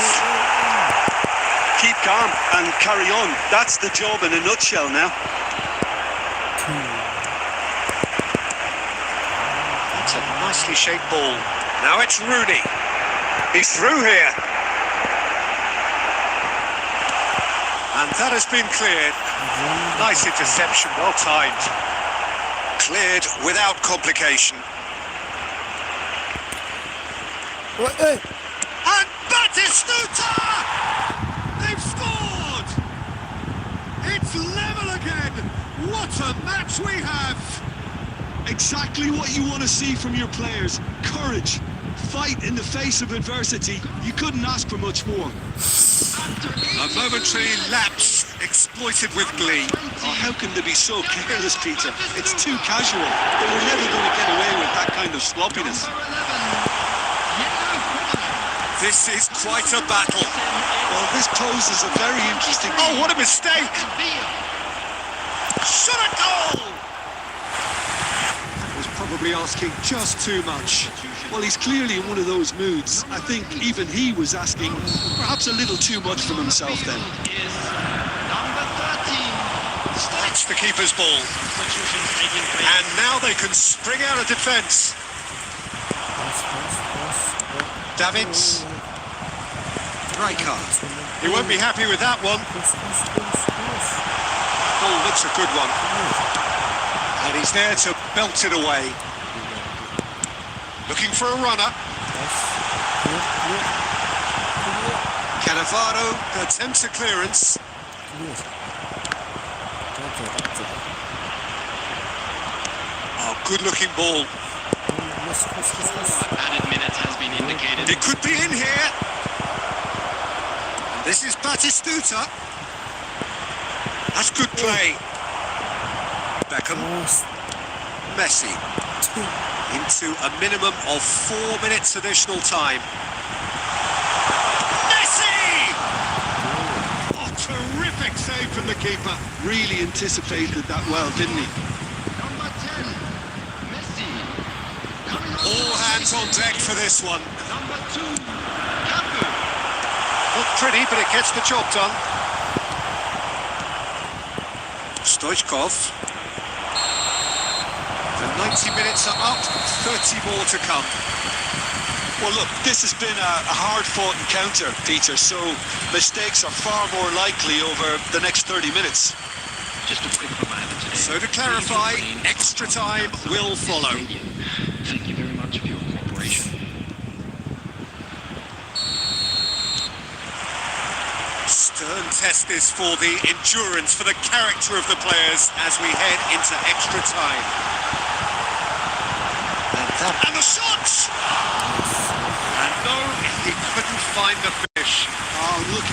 Keep calm and carry on. That's the job in a nutshell now. That's a nicely shaped ball. Now it's Rooney. He's through here. And that has been cleared. Nice interception, well timed. Cleared without complication. And Batistuta! They've scored! It's level again! What a match we have! Exactly what you want to see from your players. Courage. Fight in the face of adversity. You couldn't ask for much more. A momentary lapse exploited with glee. Oh, how can they be so careless, Peter? It's too casual. They were never going to get away with that kind of sloppiness. This is quite a battle. Well, this poses a very interesting... Oh, what a mistake! Shot a goal! Was probably asking just too much. Well, he's clearly in one of those moods. I think even he was asking perhaps a little too much from himself then. That's the keeper's ball. And now they can spring out of defence. Davids. Rijkaard. He won't be happy with that one. Oh, looks a good one. And he's there to belt it away. Looking for a runner. Cannavaro attempts a clearance. Oh, good-looking ball. Added minutes has been indicated. It could be in here. This is Batistuta. That's good play. Beckham. Messi. Into a minimum of 4 minutes additional time. Messi! Oh, terrific save from the keeper. Really anticipated that well, didn't he? Number 10, Messi. All hands on deck for this one. Number 2, Cafu. Not pretty, but it gets the job done. Stoichkov. The 90 minutes are up, 30 more to come. Well, look, this has been a hard-fought encounter, Peter, so mistakes are far more likely over the next 30 minutes. Just a quick reminder today. So to clarify, extra time will follow. Thank you very much for your cooperation. Stern test this for the endurance, for the character of the players as we head into extra time. And the shots! And no, he couldn't find the finish. Oh, look,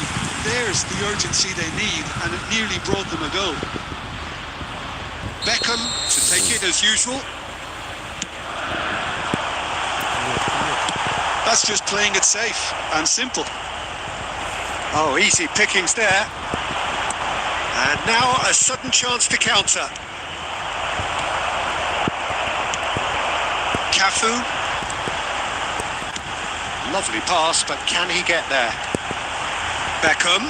there's the urgency they need, and it nearly brought them a goal. Beckham to take it as usual. That's just playing it safe and simple. Oh, easy pickings there. And now a sudden chance to counter. Cafu. Lovely pass, but can he get there? Beckham.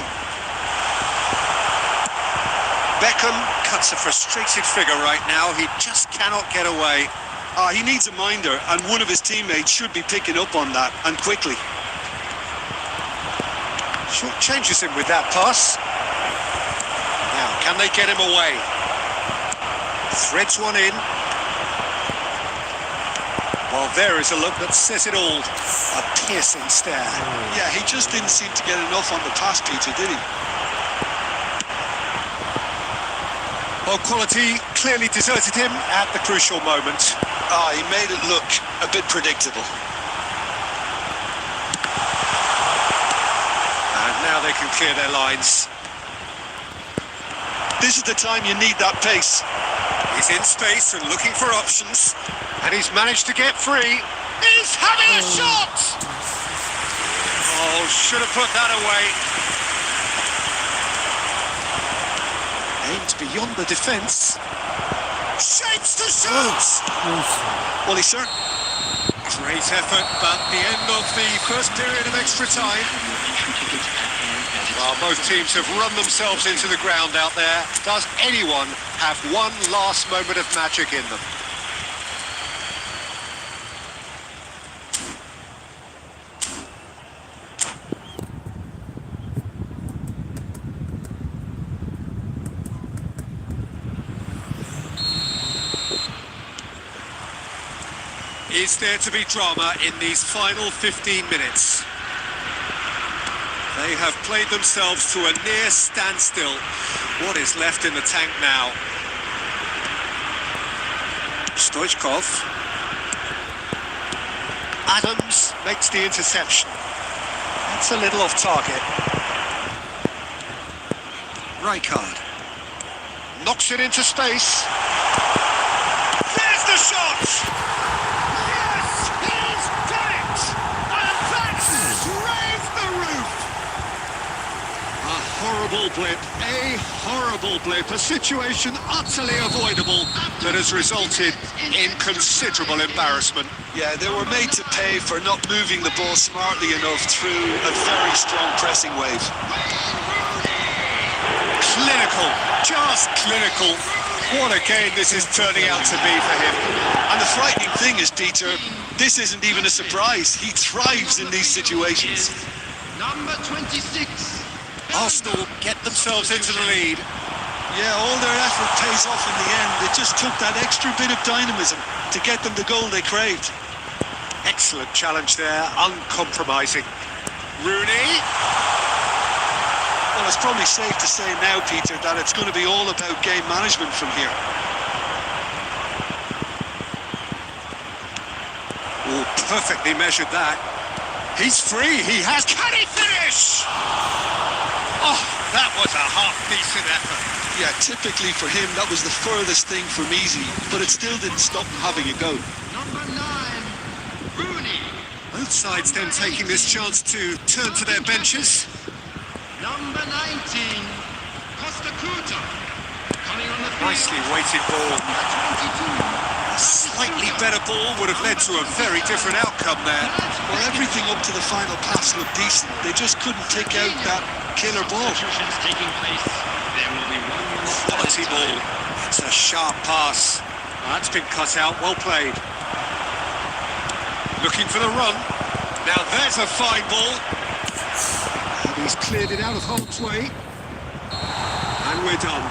Beckham cuts a frustrated figure right now. He just cannot get away. He needs a minder, and one of his teammates should be picking up on that, and quickly. Short changes him with that pass. Now, can they get him away? Threads one in. Well, there is a look that says it all. A piercing stare. Yeah, he just didn't seem to get enough on the pass, Peter, did he? Well, quality clearly deserted him at the crucial moment. He made it look a bit predictable. And now they can clear their lines. This is the time you need that pace. He's in space and looking for options. And he's managed to get free. He's having a shot! Oh, should have put that away. Aimed beyond the defence. Shapes to shoot! Well, he certainly... Great effort, but the end of the first period of extra time. Well, both teams have run themselves into the ground out there. Does anyone have one last moment of magic in them? Is there to be drama in these final 15 minutes? They have played themselves to a near standstill. What is left in the tank now? Stoichkov. Adams makes the interception. That's a little off target. Rijkaard. Knocks it into space. There's the shot! Yes, he's done it! And that's raised the roof! A horrible blip, a situation utterly avoidable that has resulted in considerable embarrassment. Yeah, they were made to pay for not moving the ball smartly enough through a very strong pressing wave. Clinical, just clinical. What a game this is turning out to be for him. And the frightening thing is, Peter, this isn't even a surprise. He thrives in these situations. Number 26. Arsenal get themselves into the lead. Yeah, all their effort pays off in the end. It just took that extra bit of dynamism to get them the goal they craved. Excellent challenge there, uncompromising. Rooney. Well, it's probably safe to say now, Peter, that it's going to be all about game management from here. Oh, perfectly measured that. He's free, he has... Can he finish? Oh, that was a half-decent effort. Yeah, typically for him, that was the furthest thing from easy, but it still didn't stop him having a go. Number 9. Rooney. Both sides then taking this chance to turn to their benches. Number 19. Costa Curta. Coming on the field. Nicely weighted ball. Number 22. A slightly better ball would have led to a very different outcome there. Well, everything up to the final pass looked decent. They just couldn't take out that killer ball. Substitutions taking place. There will be one more Quality ball. It's a sharp pass. That's been cut out. Well played. Looking for the run. Now there's a fine ball. And he's cleared it out of harm's way. And we're done.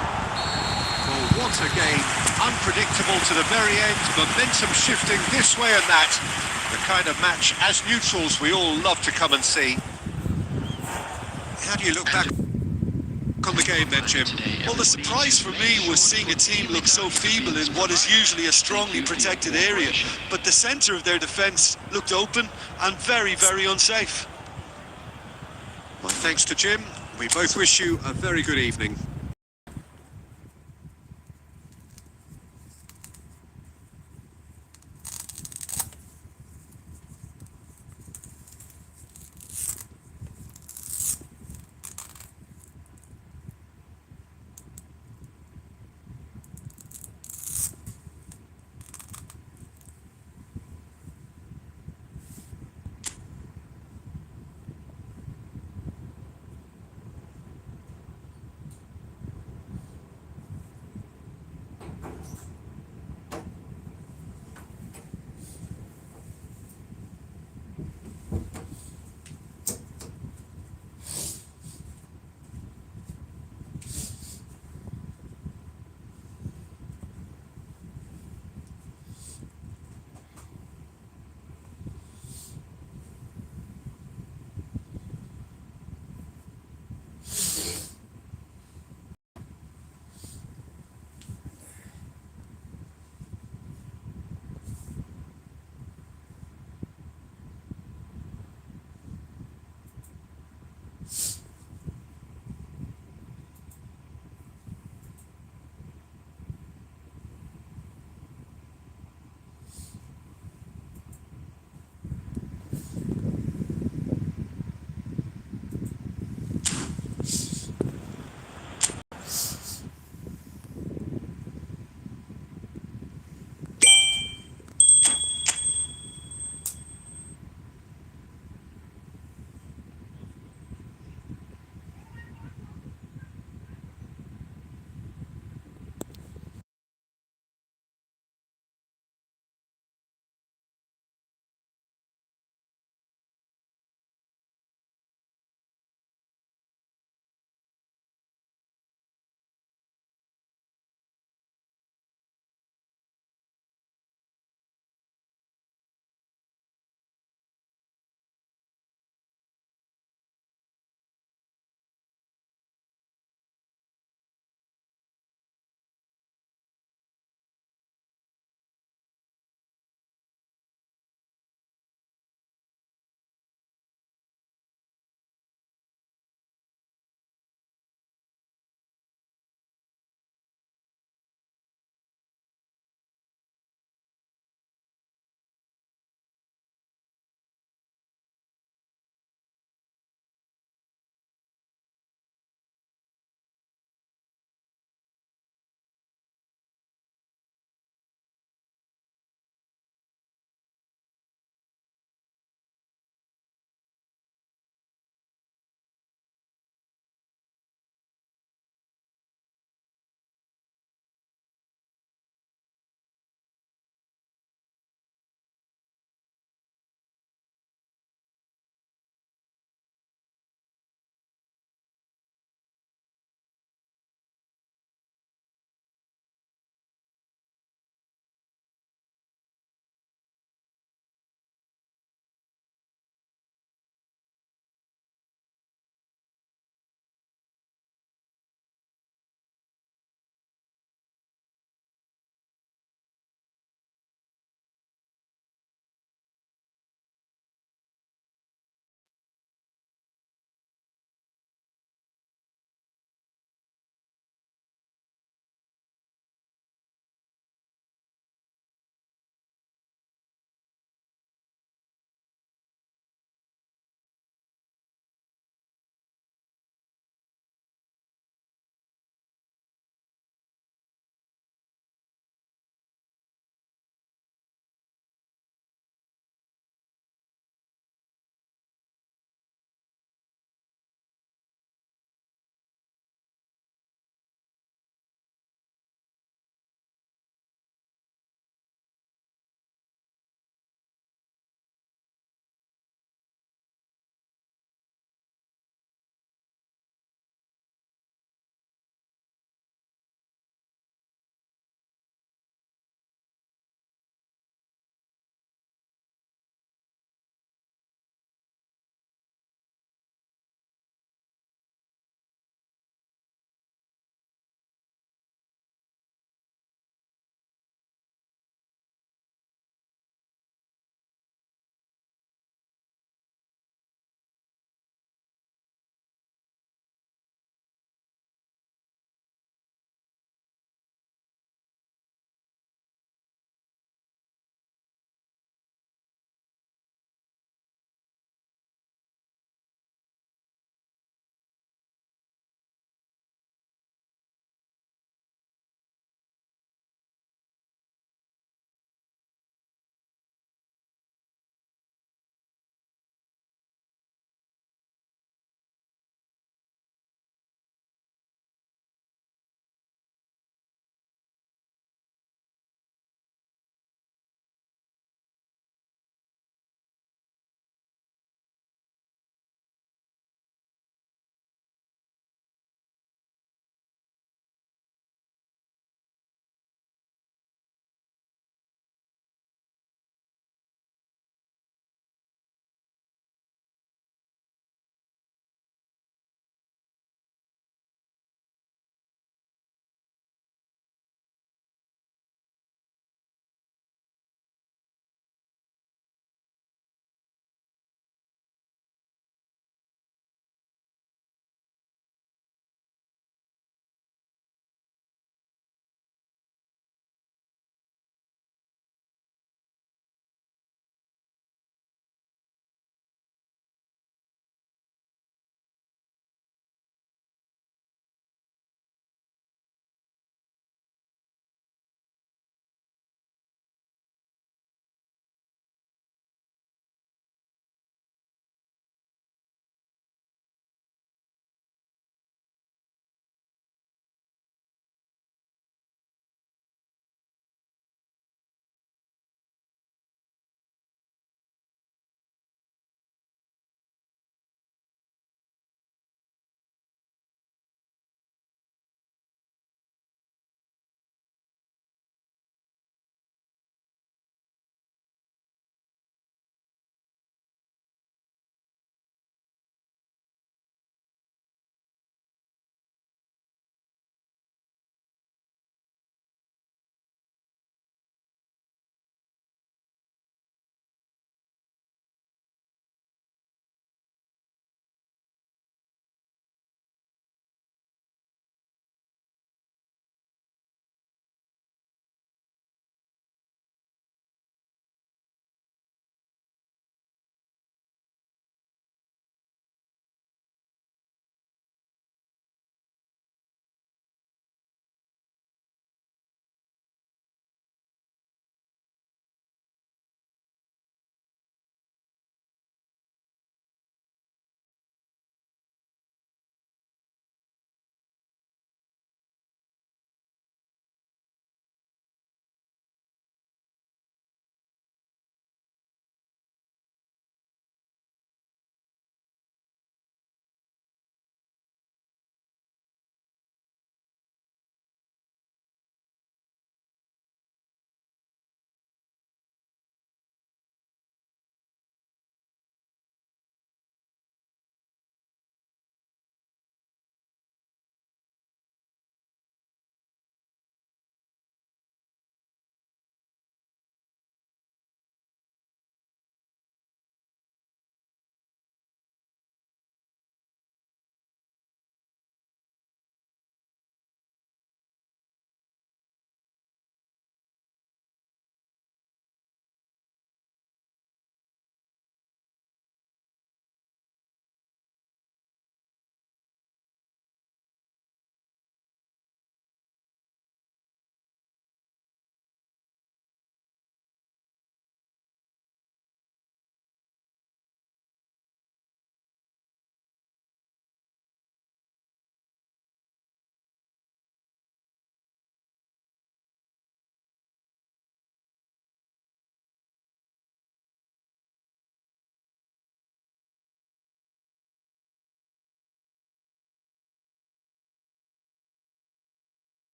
Well, what a game. Unpredictable to the very end. Momentum shifting this way and that. The kind of match, as neutrals, we all love to come and see. How do you look back on the game then, Jim? Well, the surprise for me was seeing a team look so feeble in what is usually a strongly protected area. But the centre of their defence looked open and very, very unsafe. My thanks to Jim. We both wish you a very good evening.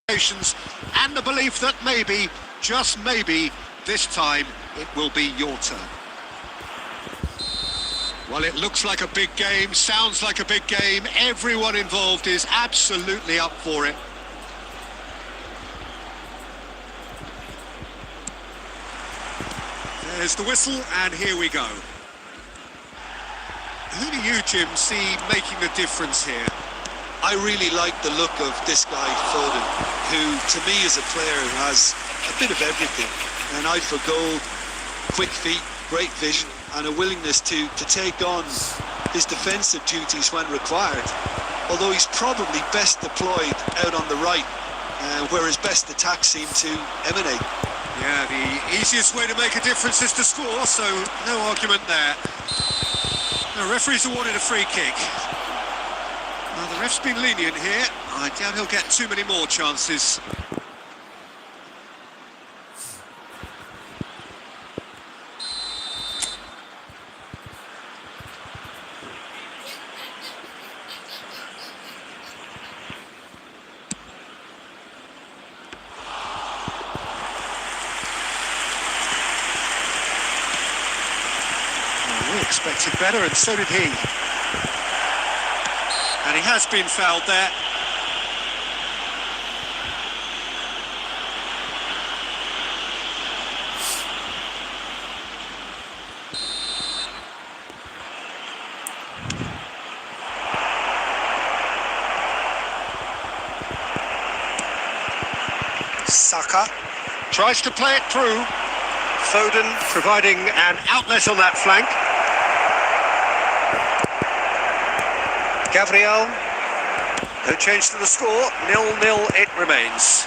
and the belief that maybe, just maybe, this time it will be your turn. Well, it looks like a big game, sounds like a big game. Everyone involved is absolutely up for it. There's the whistle, and here we go. Who do you, Jim, see making the difference here? I really like the look of this guy, Foden, who, to me, is a player who has a bit of everything. An eye for goal, quick feet, great vision, and a willingness to take on his defensive duties when required. Although he's probably best deployed out on the right, where his best attacks seem to emanate. Yeah, the easiest way to make a difference is to score, so no argument there. The referee's awarded a free kick. Now, the ref's been lenient here. I doubt he'll get too many more chances. We expected better, and so did he. And he has been fouled there. Saka tries to play it through. Foden providing an outlet on that flank. Gabriel, no change to the score, 0-0 it remains.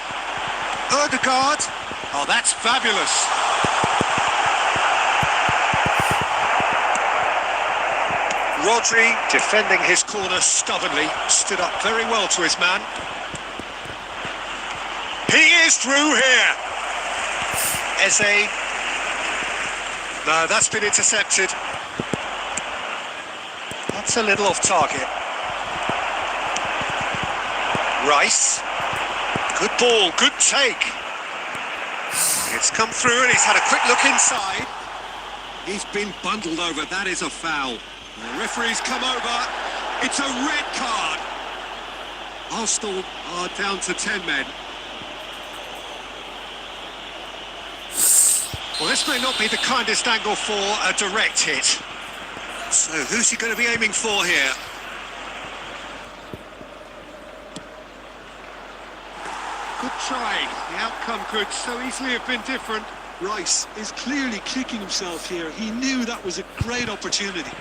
Odegaard, oh, that's fabulous. Rodri, defending his corner stubbornly, stood up very well to his man. He is through here. Eze. No, that's been intercepted. That's a little off target. Rice, good ball, good take. It's come through and he's had a quick look inside. He's been bundled over, that is a foul. The referee's come over, it's a red card. Arsenal are down to 10 men. Well, this may not be the kindest angle for a direct hit. So who's he going to be aiming for here? Good try. The outcome could so easily have been different. Rice is clearly kicking himself here. He knew that was a great opportunity.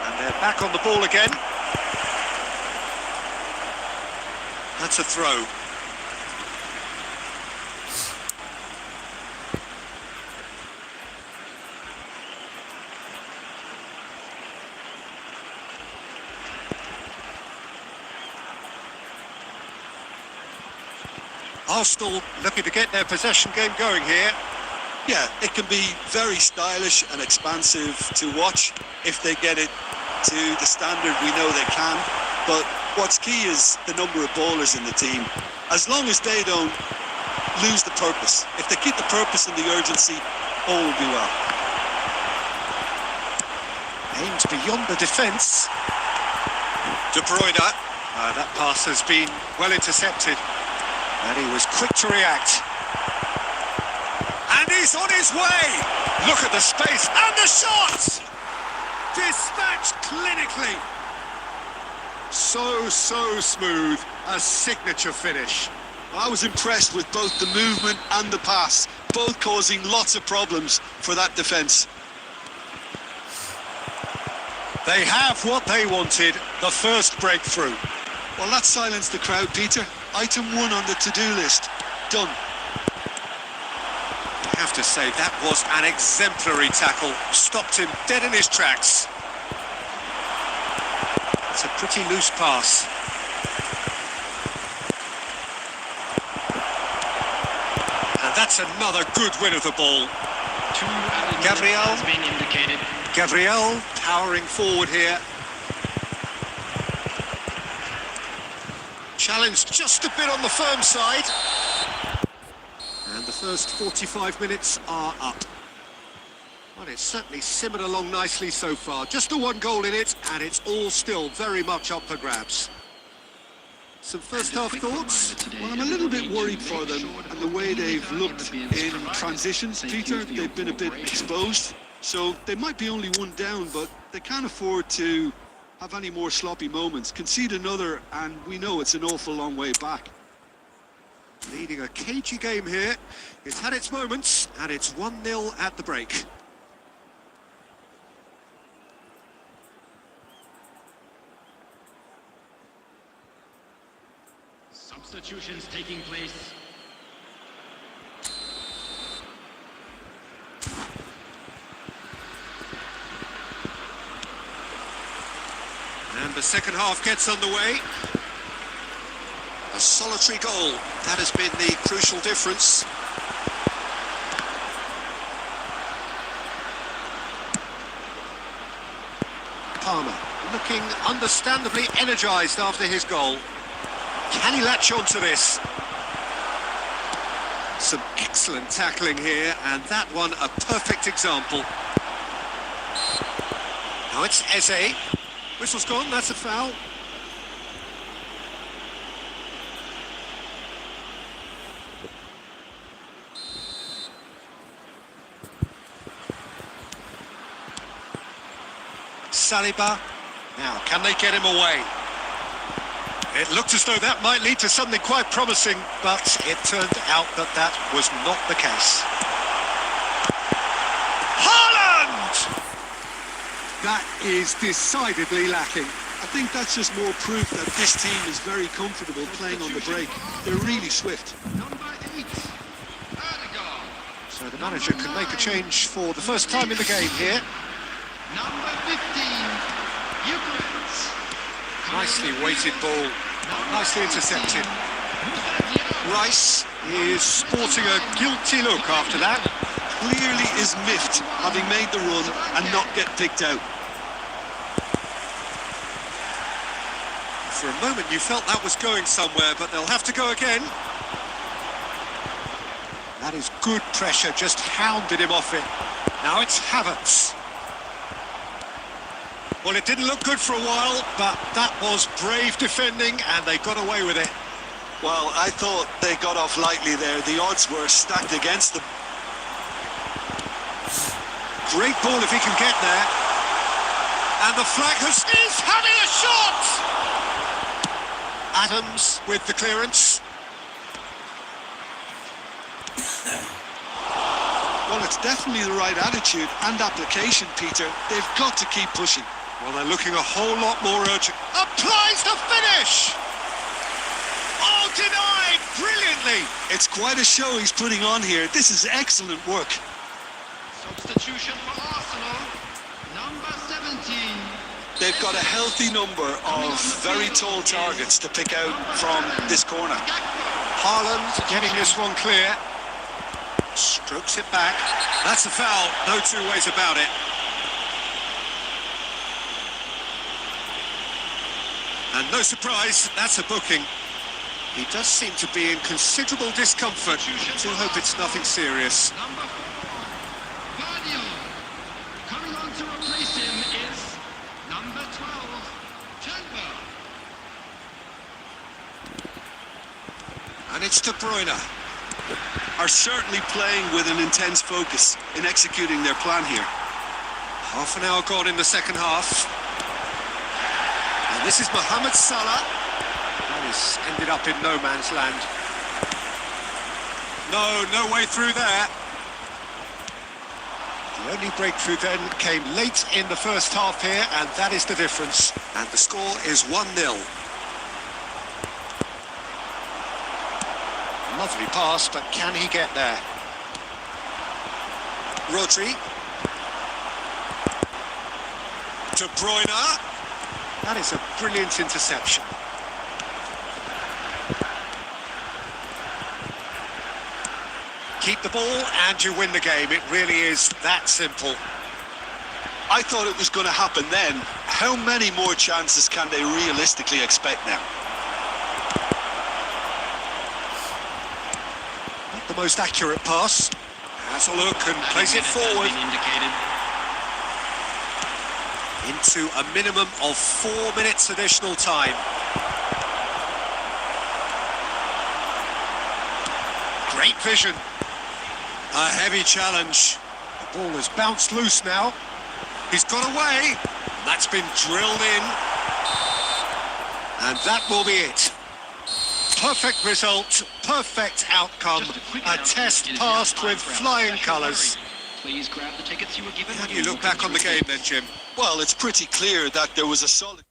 And they're back on the ball again. That's a throw. Arsenal looking to get their possession game going here. Yeah, it can be very stylish and expansive to watch if they get it to the standard we know they can. But what's key is the number of ballers in the team. As long as they don't lose the purpose. If they keep the purpose and the urgency, all will be well. Aimed beyond the defence. De Bruyne. That pass has been well intercepted. And he was quick to react. And he's on his way! Look at the space and the shot! Dispatched clinically. So smooth. A signature finish. I was impressed with both the movement and the pass, both causing lots of problems for that defence. They have what they wanted, the first breakthrough. Well, that silenced the crowd, Peter. Item 1 on the to-do list. Done. I have to say, that was an exemplary tackle. Stopped him dead in his tracks. It's a pretty loose pass. And that's another good win of the ball. Two added Gabriel. minutes has been indicated. Gabriel powering forward here. Challenge just a bit on the firm side. And the first 45 minutes are up. Well, it's certainly simmered along nicely so far. Just the one goal in it, and it's all still very much up for grabs. Some first half thoughts? Well, I'm a little bit worried for them and the way they've looked in transitions, Peter. They've been a bit exposed, so they might be only one down, but they can't afford to have any more sloppy moments. Concede another, and we know it's an awful long way back. Leading a cagey game here. It's had its moments, and it's 1-0 at the break. Substitutions taking place. And the second half gets underway. A solitary goal. That has been the crucial difference. Palmer looking understandably energised after his goal. Can he latch on to this? Some excellent tackling here, and that one a perfect example. Now it's Eze. Whistle's gone, that's a foul. Saliba. Now, can they get him away? It looked as though that might lead to something quite promising, but it turned out that that was not the case. Haaland! That is decidedly lacking. I think that's just more proof that this team is very comfortable playing on the break. They're really swift. Number 8, Erdegaard. So the manager can make a change for the first time in the game here. Number 15, Ukraine. Nicely weighted ball, nicely intercepted. Rice is sporting a guilty look after that. Clearly is miffed, having made the run and not get picked out. For a moment you felt that was going somewhere, but they'll have to go again. That is good pressure, just hounded him off it. Now it's Havertz. Well, it didn't look good for a while, but that was brave defending, and they got away with it. Well, I thought they got off lightly there. The odds were stacked against them. Great ball if he can get there. And the flag is having a shot! Adams with the clearance. Well, it's definitely the right attitude and application, Peter. They've got to keep pushing. Well, they're looking a whole lot more urgent. Applies the finish! Oh, denied brilliantly! It's quite a show he's putting on here. This is excellent work. Substitution for Arsenal. Number 17. They've got a healthy number of very tall targets to pick out from this corner. Haaland getting this one clear. Strokes it back. That's a foul, no two ways about it. And no surprise, that's a booking. He does seem to be in considerable discomfort. Do hope it's nothing serious. Number 4, Guardian. Coming on to replace him is number 12, Chamber. And it's De Bruyne. Are certainly playing with an intense focus in executing their plan here. Half an hour gone in the second half. And this is Mohamed Salah. That has ended up in no man's land. No way through there. The only breakthrough then came late in the first half here, and that is the difference. And the score is 1-0. Lovely pass, but can he get there? Rodri. De Bruyne. That is a brilliant interception. Keep the ball and you win the game. It really is that simple. I thought it was going to happen then. How many more chances can they realistically expect now? Not the most accurate pass. Has a look and plays it forward. Into a minimum of 4 minutes additional time. Great vision. A heavy challenge. The ball has bounced loose now. He's got away. That's been drilled in. And that will be it. Perfect result, perfect outcome. A test passed with flying colours. Please grab the tickets you were given. How do you look back on the game then, Jim? Well, it's pretty clear that there was a solid...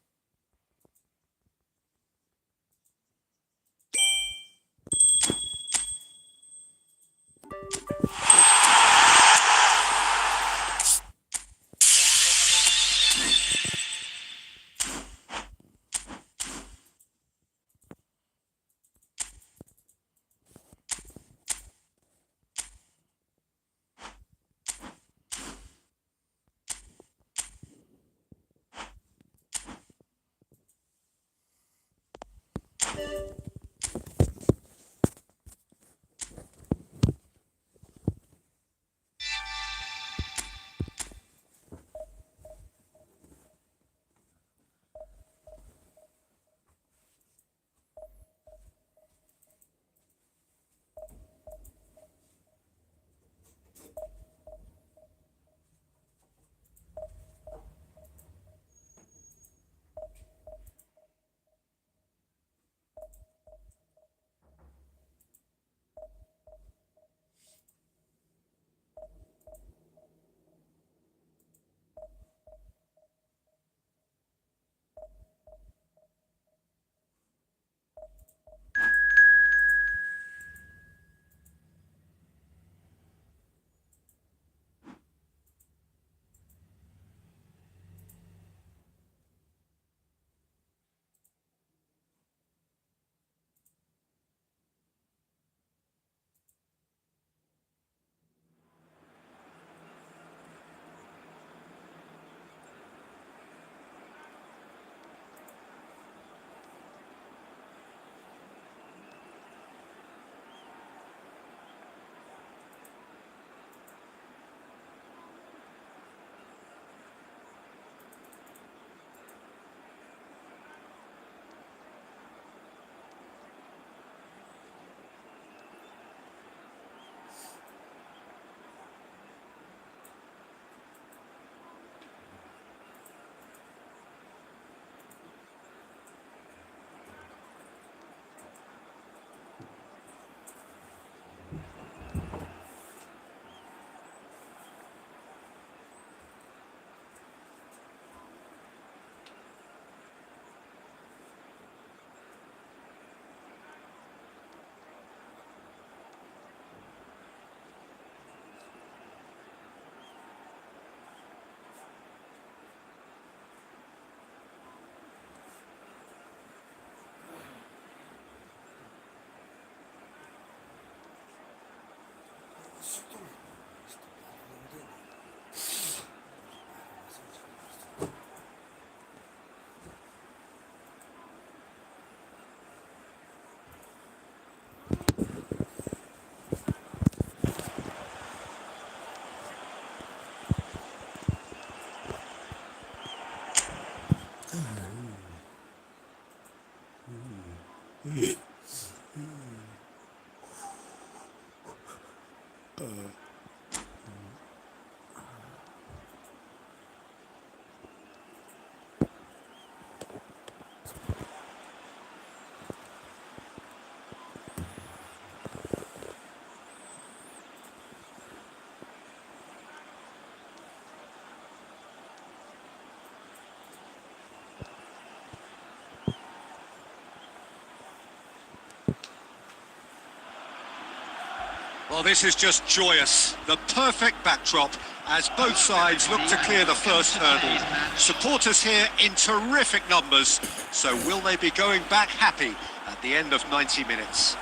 Well, this is just joyous. The perfect backdrop as both sides look to clear the first hurdle. Supporters here in terrific numbers. So will they be going back happy at the end of 90 minutes?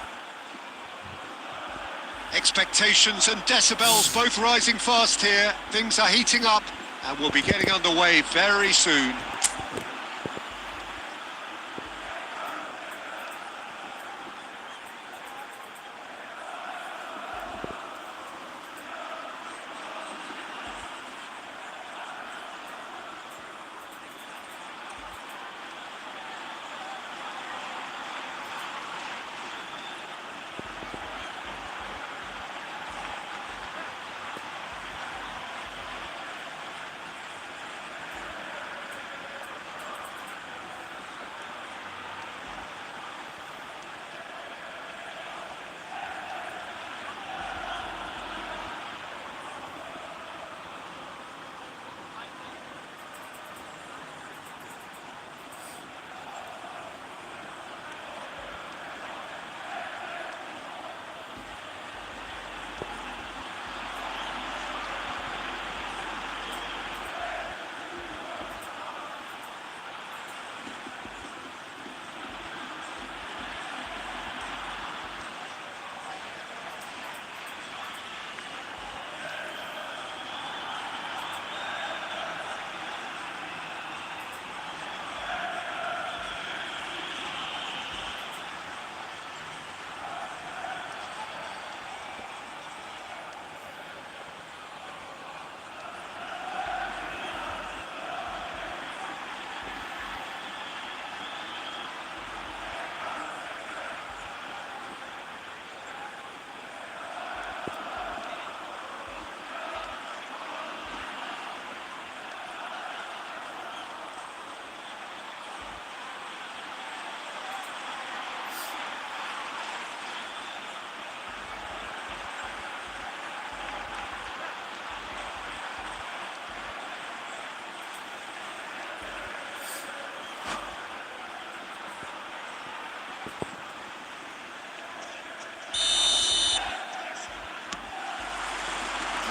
Expectations and decibels both rising fast here. Things are heating up and we'll be getting underway very soon.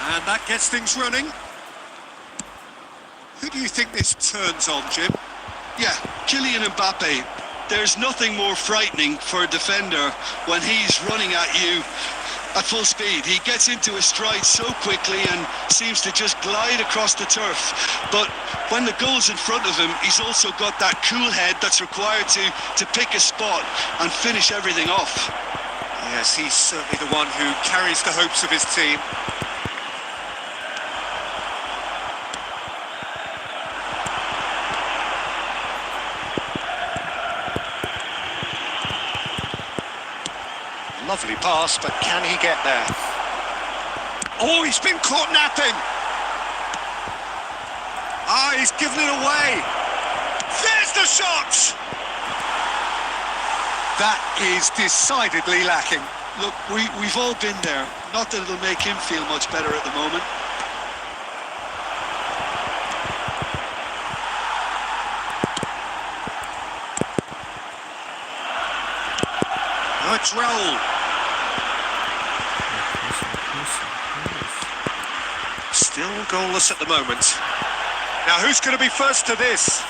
And that gets things running. Who do you think this turns on, Jim? Yeah, Kylian Mbappe. There's nothing more frightening for a defender when he's running at you at full speed. He gets into a stride so quickly and seems to just glide across the turf. But when the goal's in front of him, he's also got that cool head that's required to pick a spot and finish everything off. Yes, he's certainly the one who carries the hopes of his team. Lovely pass, but can he get there? Oh, he's been caught napping! Ah, he's given it away! There's the shot! That is decidedly lacking. Look, we've all been there. Not that it'll make him feel much better at the moment. Oh, it's Raul. Still goalless at the moment. Now, who's going to be first to this?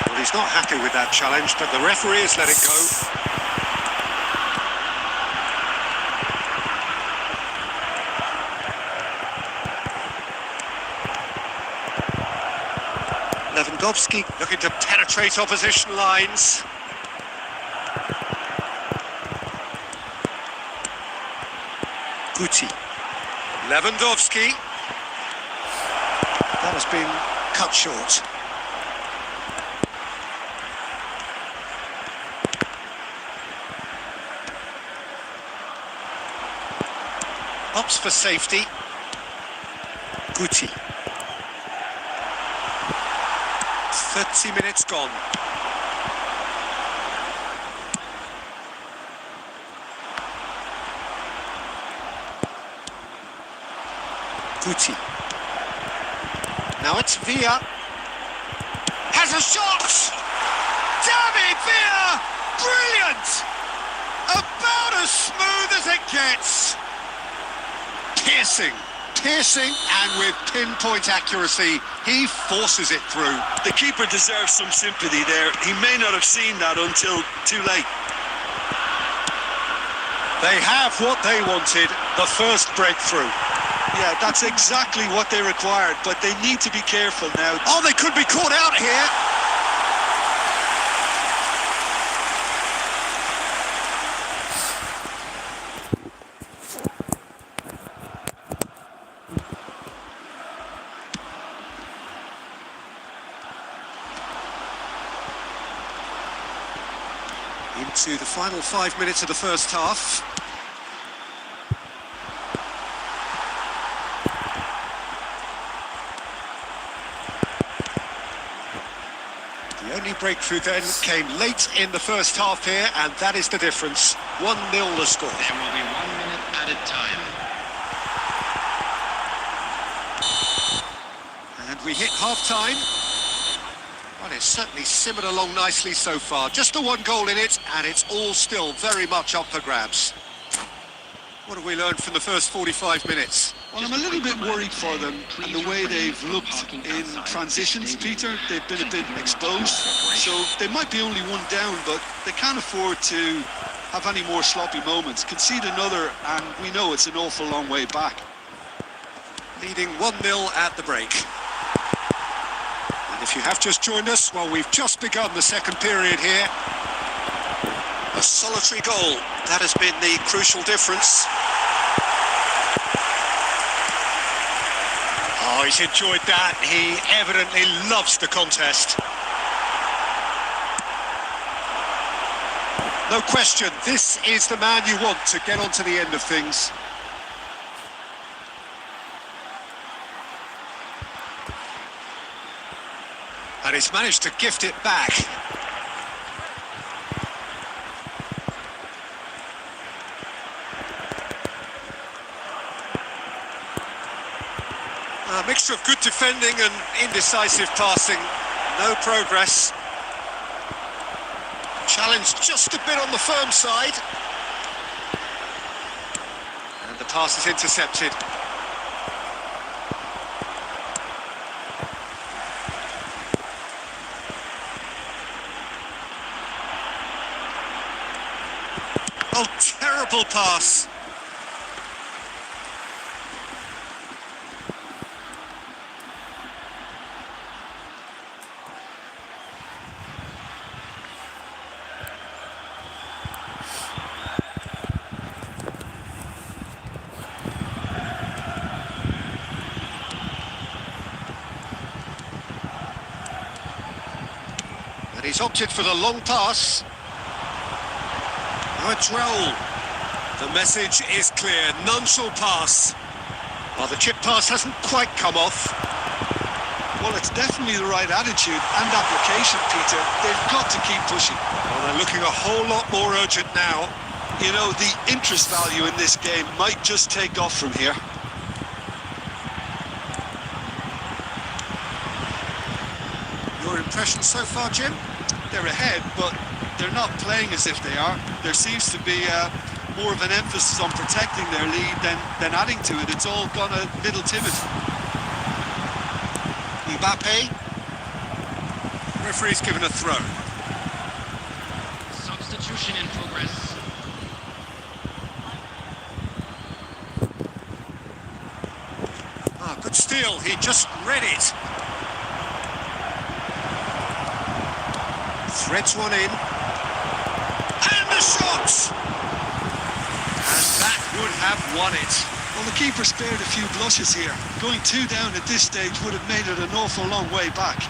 Well, he's not happy with that challenge, but the referee has let it go. Lewandowski looking to penetrate opposition lines. Guti. Lewandowski. That has been cut short. Opts for safety. Guti. 30 minutes gone. Guti. Now it's Villa. Has a shot! David Villa! Brilliant! About as smooth as it gets. Piercing, and with pinpoint accuracy, he forces it through. The keeper deserves some sympathy there. He may not have seen that until too late. They have what they wanted, the first breakthrough. Yeah, that's exactly what they required, but they need to be careful now. Oh, they could be caught out here. Into the final 5 minutes of the first half. The only breakthrough then came late in the first half here, and that is the difference. 1-0 the score. There will be 1 minute added time. And we hit half-time. Well, it's certainly simmered along nicely so far. Just the one goal in it, and it's all still very much up for grabs. What have we learned from the first 45 minutes? Well, I'm a little bit worried for them and the way they've looked in transitions, Peter. They've been a bit exposed, so they might be only one down, but they can't afford to have any more sloppy moments. Concede another, and we know it's an awful long way back. Leading 1-0 at the break. And if you have just joined us, well, we've just begun the second period here. A solitary goal, that has been the crucial difference. Oh, he's enjoyed that. He evidently loves the contest. No question, this is the man you want to get onto the end of things. And he's managed to gift it back. A mixture of good defending and indecisive passing. No progress. Challenged just a bit on the firm side. And the pass is intercepted. Oh, terrible pass. And he's opted for the long pass. Now a drill. The message is clear, none shall pass. Well, the chip pass hasn't quite come off. Well, it's definitely the right attitude and application, Peter. They've got to keep pushing. Well, they're looking a whole lot more urgent now. You know, the interest value in this game might just take off from here. Your impression so far, Jim? They're ahead, but they're not playing as if they are. There seems to be more of an emphasis on protecting their lead than adding to it. It's all gone a little timid. Mbappe. Referee's given a throw. Substitution in progress. Ah, good steal. He just read it. Threads one in. And the shot! And that would have won it. Well, the keeper spared a few blushes here. Going 2 down at this stage would have made it an awful long way back.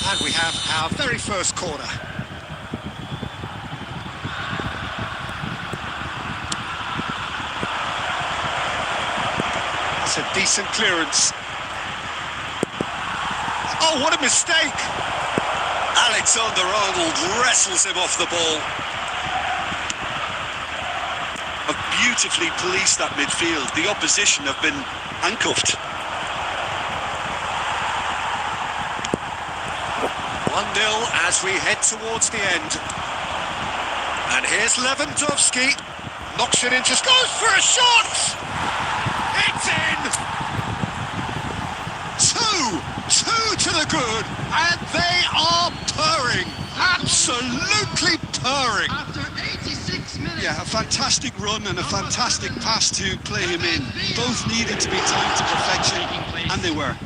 And we have our very first corner. That's a decent clearance. Oh, what a mistake! Alexander-Arnold wrestles him off the ball. Have beautifully policed that midfield. The opposition have been handcuffed. 1-0 as we head towards the end. And here's Lewandowski. Knocks it in, just goes for a shot! It's in! Two to the good, and they are purring. Absolutely purring. After 80 Yeah, a fantastic run and a fantastic pass to play him in. Both needed to be timed to perfection, and they were.